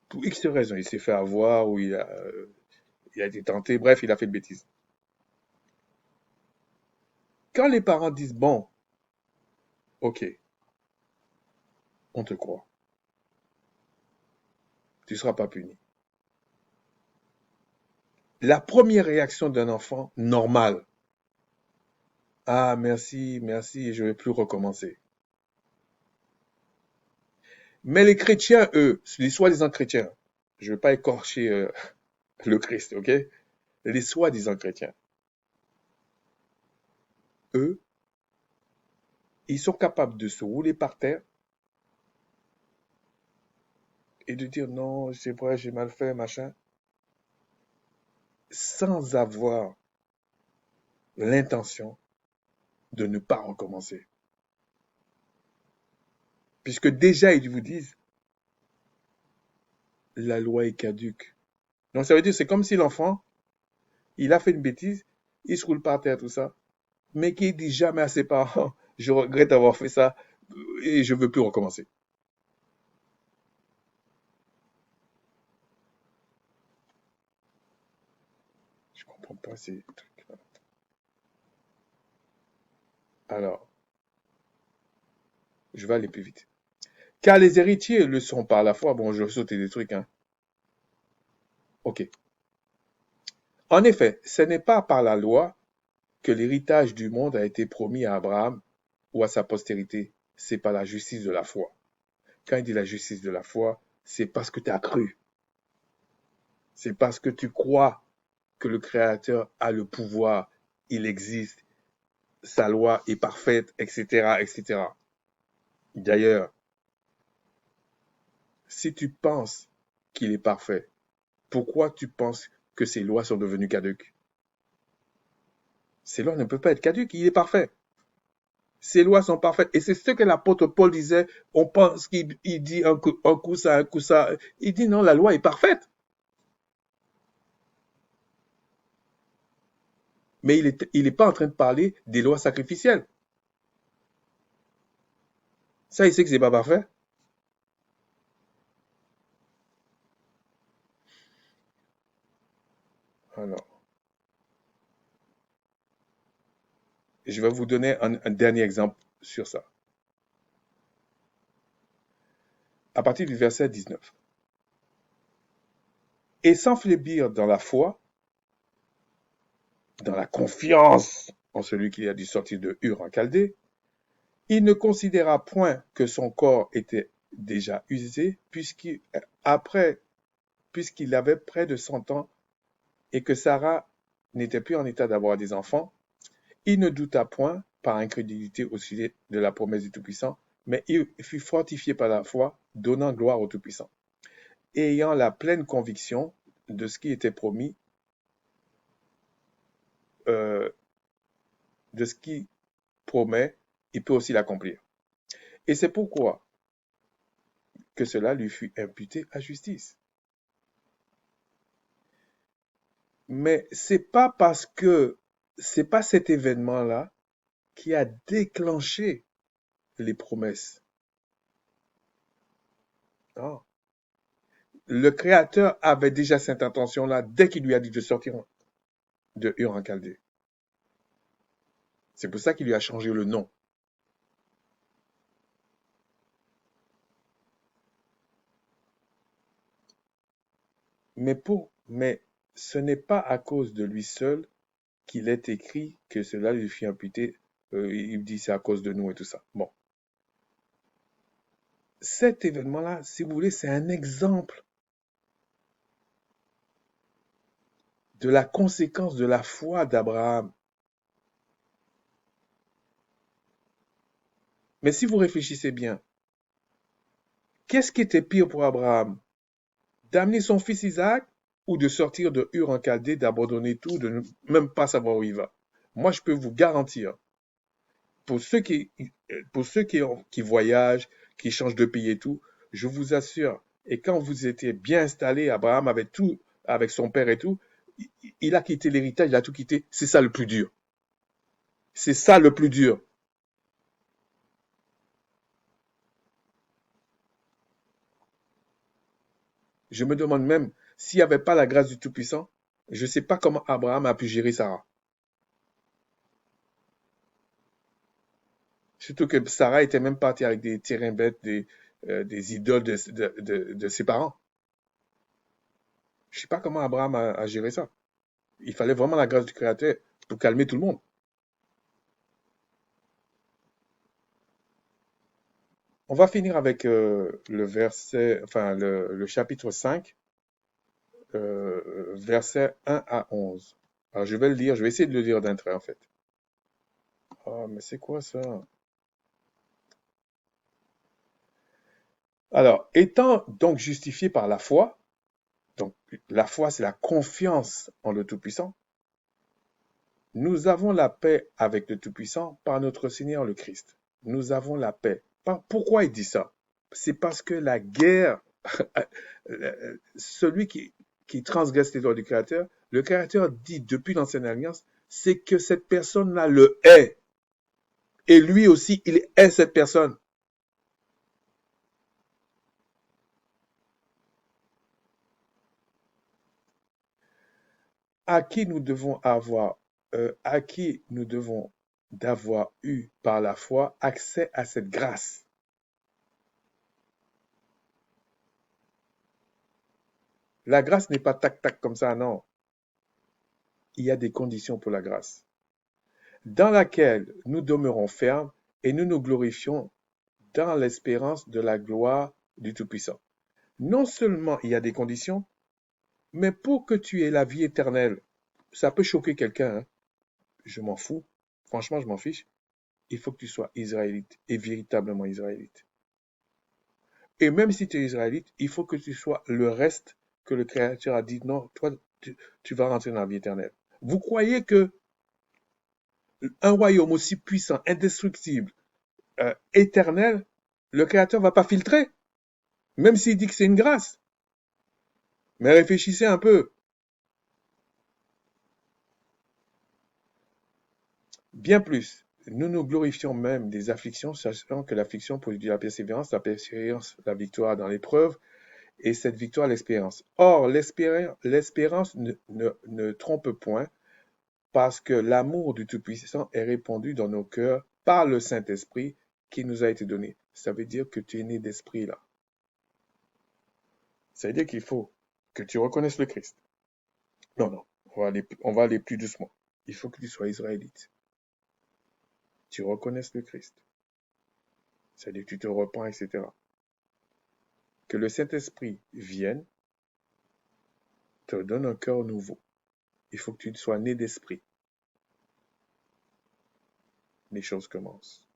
Pour X raisons, il s'est fait avoir ou il a été tenté. Bref, il a fait une bêtise. Quand les parents disent, bon, ok, on te croit. Tu ne seras pas puni. La première réaction d'un enfant normal, ah, merci, merci, je ne vais plus recommencer. Mais les chrétiens, eux, les soi-disant chrétiens, je ne vais pas écorcher le Christ, ok? Les soi-disant chrétiens, eux, ils sont capables de se rouler par terre et de dire non, c'est vrai, j'ai mal fait, machin, sans avoir l'intention de ne pas recommencer. Puisque déjà, ils vous disent, la loi est caduque. Donc ça veut dire, c'est comme si l'enfant, il a fait une bêtise, il se roule par terre, tout ça, mais qui dit jamais à ses parents, je regrette d'avoir fait ça et je veux plus recommencer. Je comprends pas ces trucs-là. Alors, je vais aller plus vite. Car les héritiers le sont par la foi. Bon, je vais sauter des trucs, hein. Ok. En effet, ce n'est pas par la loi que l'héritage du monde a été promis à Abraham ou à sa postérité. C'est par la justice de la foi. Quand il dit la justice de la foi, c'est parce que tu as cru. C'est parce que tu crois que le Créateur a le pouvoir, il existe, sa loi est parfaite, etc., etc. D'ailleurs, si tu penses qu'il est parfait, pourquoi tu penses que ces lois sont devenues caduques? Ces lois ne peuvent pas être caduques, il est parfait. Ces lois sont parfaites. Et c'est ce que l'apôtre Paul disait. On pense qu'il dit un coup ça, un coup ça. Il dit non, la loi est parfaite. Mais il est pas en train de parler des lois sacrificielles. Ça, il sait que c'est pas parfait. Alors, je vais vous donner un dernier exemple sur ça. À partir du verset 19. Et sans faiblir dans la foi, dans la confiance en celui qui a dû sortir de Ur en Chaldée, il ne considéra point que son corps était déjà usé, puisqu'il avait près de 100 ans et que Sarah n'était plus en état d'avoir des enfants. Il ne douta point par incrédulité au sujet de la promesse du Tout-Puissant, mais il fut fortifié par la foi, donnant gloire au Tout-Puissant. Et ayant la pleine conviction de ce qui était promis, de ce qui promet, il peut aussi l'accomplir. Et c'est pourquoi que cela lui fut imputé à justice. Mais c'est pas cet événement-là qui a déclenché les promesses. Non. Le Créateur avait déjà cette intention-là dès qu'il lui a dit de sortir de Ur en Chaldée. C'est pour ça qu'il lui a changé le nom. Mais ce n'est pas à cause de lui seul qu'il est écrit que cela lui fut imputé. Il dit c'est à cause de nous et tout ça. Bon. Cet événement-là, si vous voulez, c'est un exemple de la conséquence de la foi d'Abraham. Mais si vous réfléchissez bien, qu'est-ce qui était pire pour Abraham? D'amener son fils Isaac ou de sortir de Ur en Chaldée, d'abandonner tout, de ne même pas savoir où il va? Moi, je peux vous garantir, pour ceux qui voyagent, qui changent de pays et tout, je vous assure, et quand vous étiez bien installé, Abraham avait tout, avec son père et tout, il a quitté l'héritage, il a tout quitté. C'est ça le plus dur. C'est ça le plus dur. Je me demande même s'il n'y avait pas la grâce du Tout-Puissant, je ne sais pas comment Abraham a pu gérer Sarah. Surtout que Sarah était même partie avec des terrains bêtes, des idoles de ses parents. Je ne sais pas comment Abraham a géré ça. Il fallait vraiment la grâce du Créateur pour calmer tout le monde. On va finir avec le verset, enfin le chapitre 5, versets 1 à 11. Alors je vais le lire, je vais essayer de le lire d'un trait en fait. Ah, mais c'est quoi ça? Alors, étant donc justifié par la foi, donc la foi c'est la confiance en le Tout-Puissant, nous avons la paix avec le Tout-Puissant par notre Seigneur le Christ. Nous avons la paix. Pourquoi il dit ça? C'est parce que la guerre, celui qui transgresse les lois du Créateur, le Créateur dit depuis l'Ancienne Alliance, c'est que cette personne-là le hait. Et lui aussi, il hait cette personne. À qui nous devons d'avoir eu par la foi accès à cette grâce. La grâce n'est pas tac-tac comme ça, non. Il y a des conditions pour la grâce, dans laquelle nous demeurons fermes et nous nous glorifions dans l'espérance de la gloire du Tout-Puissant. Non seulement il y a des conditions, mais pour que tu aies la vie éternelle, ça peut choquer quelqu'un, hein. Je m'en fous. Franchement, je m'en fiche. Il faut que tu sois israélite et véritablement israélite. Et même si tu es israélite, il faut que tu sois le reste que le Créateur a dit, non, toi, tu vas rentrer dans la vie éternelle. Vous croyez que un royaume aussi puissant, indestructible, éternel, le Créateur va pas filtrer, même s'il dit que c'est une grâce. Mais réfléchissez un peu. Bien plus, nous nous glorifions même des afflictions, sachant que l'affliction produit la persévérance la victoire dans l'épreuve, et cette victoire l'espérance. Or, l'espérance ne trompe point, parce que l'amour du Tout-Puissant est répandu dans nos cœurs par le Saint-Esprit qui nous a été donné. Ça veut dire que tu es né d'esprit là. Ça veut dire qu'il faut que tu reconnaisses le Christ. Non, non, on va aller plus doucement. Il faut que tu sois israélite. Tu reconnaisses le Christ. C'est-à-dire que tu te repens, etc. Que le Saint-Esprit vienne, te donne un cœur nouveau. Il faut que tu sois né d'esprit. Les choses commencent.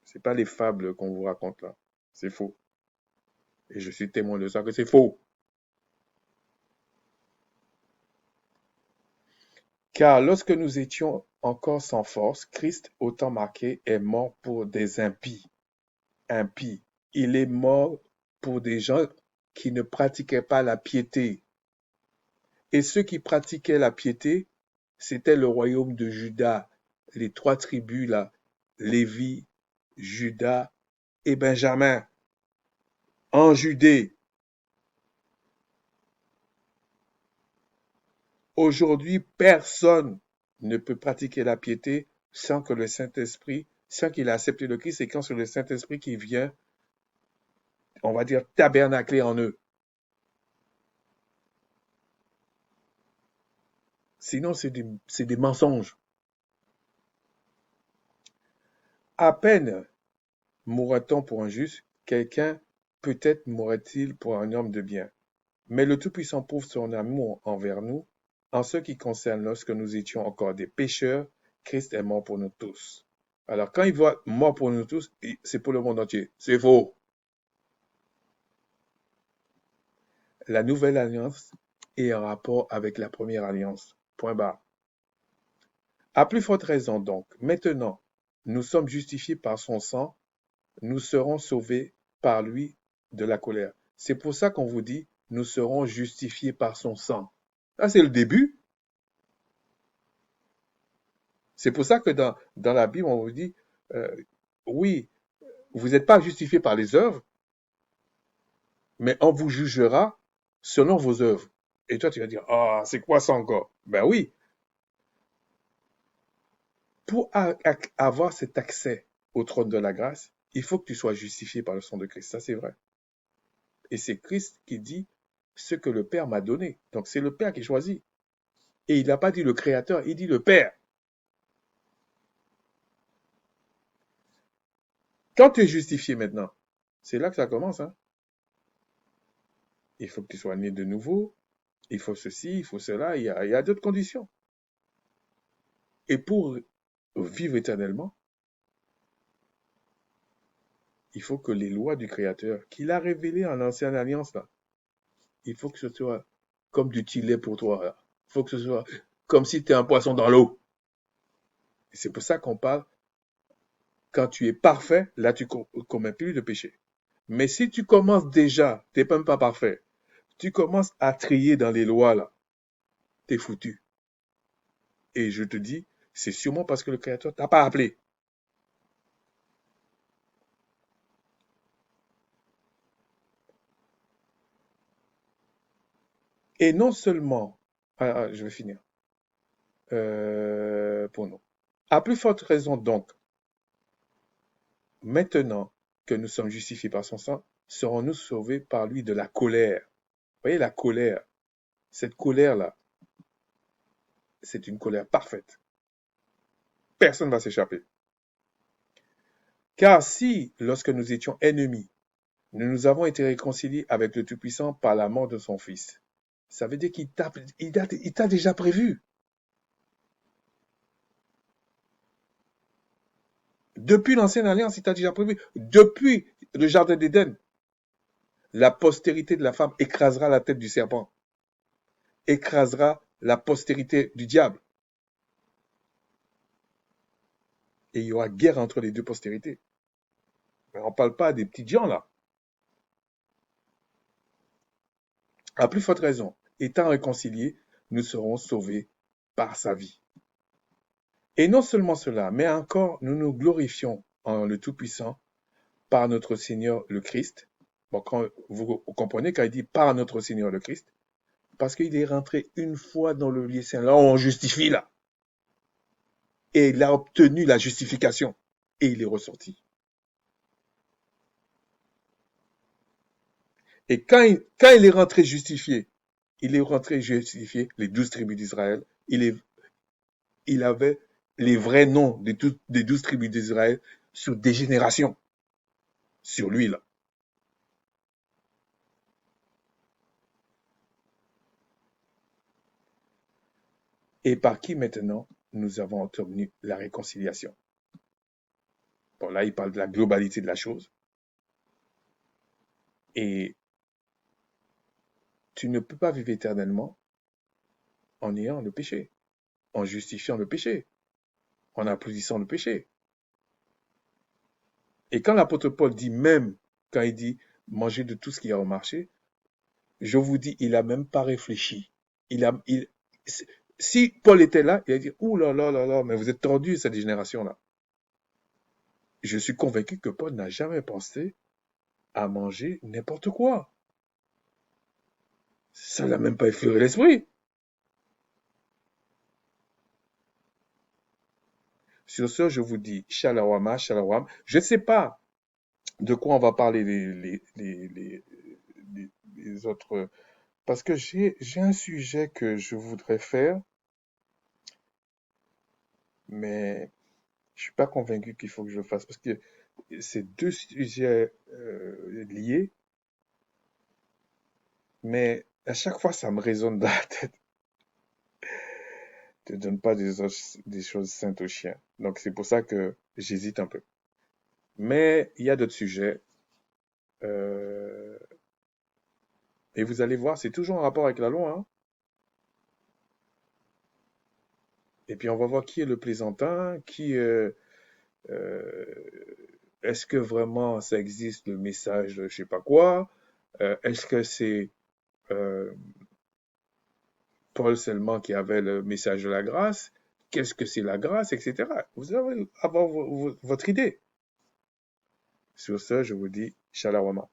C'est pas les fables qu'on vous raconte là. C'est faux. Et je suis témoin de ça que c'est faux. Car lorsque nous étions encore sans force, Christ, au temps marqué, est mort pour des impies. Impies. Il est mort pour des gens qui ne pratiquaient pas la piété. Et ceux qui pratiquaient la piété, c'était le royaume de Juda, les 3 tribus là, Lévi, Juda et Benjamin, en Judée. Aujourd'hui, personne ne peut pratiquer la piété sans que le Saint-Esprit, sans qu'il ait accepté le Christ, et quand c'est le Saint-Esprit qui vient, on va dire, tabernacler en eux. Sinon, c'est des mensonges. À peine mourra-t-on pour un juste, quelqu'un peut-être mourrait-il pour un homme de bien. Mais le Tout-Puissant prouve son amour envers nous, en ce qui concerne lorsque nous étions encore des pécheurs, Christ est mort pour nous tous. Alors, quand il voit mort pour nous tous, c'est pour le monde entier. C'est faux. La nouvelle alliance est en rapport avec la première alliance. Point barre. À plus forte raison donc, maintenant, nous sommes justifiés par son sang, nous serons sauvés par lui de la colère. C'est pour ça qu'on vous dit, nous serons justifiés par son sang. Là, c'est le début. C'est pour ça que dans la Bible, on vous dit, euh, oui, vous n'êtes pas justifiés par les œuvres, mais on vous jugera selon vos œuvres. Et toi, tu vas dire, ah, c'est quoi ça encore? Ben oui, pour avoir cet accès au trône de la grâce, il faut que tu sois justifié par le sang de Christ. Ça, c'est vrai. Et c'est Christ qui dit ce que le Père m'a donné. Donc, c'est le Père qui choisit. Et il n'a pas dit le Créateur, il dit le Père. Quand tu es justifié maintenant, c'est là que ça commence. Hein. Il faut que tu sois né de nouveau. Il faut ceci, il faut cela. Il y a d'autres conditions. Et pour vivre éternellement, il faut que les lois du Créateur, qu'il a révélées en l'ancienne alliance, là, il faut que ce soit comme du lait pour toi. Là. Il faut que ce soit comme si tu es un poisson dans l'eau. Et c'est pour ça qu'on parle, quand tu es parfait, là, tu ne commets plus de péché. Mais si tu commences déjà, tu n'es même pas parfait, tu commences à trier dans les lois, là, tu es foutu. Et je te dis, c'est sûrement parce que le Créateur t'a pas appelé. Et non seulement, je vais finir, pour nous. À plus forte raison donc, maintenant que nous sommes justifiés par son sang, serons-nous sauvés par lui de la colère. Vous voyez la colère, cette colère-là, c'est une colère parfaite. Personne ne va s'échapper. Car si, lorsque nous étions ennemis, nous avons été réconciliés avec le Tout-Puissant par la mort de son Fils, ça veut dire qu'il t'a déjà prévu. Depuis l'ancienne alliance, il t'a déjà prévu. Depuis le jardin d'Éden, la postérité de la femme écrasera la tête du serpent, écrasera la postérité du diable. Et il y aura guerre entre les deux postérités. Mais on ne parle pas des petits gens là. À plus forte raison, étant réconciliés, nous serons sauvés par sa vie. Et non seulement cela, mais encore nous nous glorifions en le Tout-Puissant par notre Seigneur le Christ. Bon, quand vous comprenez quand il dit par notre Seigneur le Christ, parce qu'il est rentré une fois dans le lieu saint. Là, on justifie là. et il a obtenu la justification et il est ressorti. Et quand il est rentré justifié, les 12 tribus d'Israël, il avait les vrais noms des 12 tribus d'Israël sur des générations, sur lui là. Et par qui maintenant nous avons obtenu la réconciliation. Bon, là, il parle de la globalité de la chose. Et tu ne peux pas vivre éternellement en ayant le péché, en justifiant le péché, en applaudissant le péché. Et quand l'apôtre Paul dit même, quand il dit manger de tout ce qui a au marché, je vous dis, il n'a même pas réfléchi. Si Paul était là, il a dit, ouh là là là là, mais vous êtes tordus, cette génération-là. Je suis convaincu que Paul n'a jamais pensé à manger n'importe quoi. Ça l'a même pas effleuré l'esprit. Sur ce, je vous dis, shalawama, shalawam. Je ne sais pas de quoi on va parler les autres, parce que j'ai un sujet que je voudrais faire, mais je suis pas convaincu qu'il faut que je le fasse, parce que c'est deux sujets liés, mais à chaque fois, ça me résonne dans la tête. Ne donne pas des choses saintes aux chiens. Donc, c'est pour ça que j'hésite un peu. Mais il y a d'autres sujets. euh, et vous allez voir, c'est toujours en rapport avec la loi. Hein. Et puis, on va voir qui est le plaisantin, euh, est-ce que vraiment ça existe le message, je sais pas quoi. Est-ce que c'est euh, Paul seulement qui avait le message de la grâce? Qu'est-ce que c'est la grâce, etc. Vous allez avoir votre idée. Sur ce, je vous dis, shalom.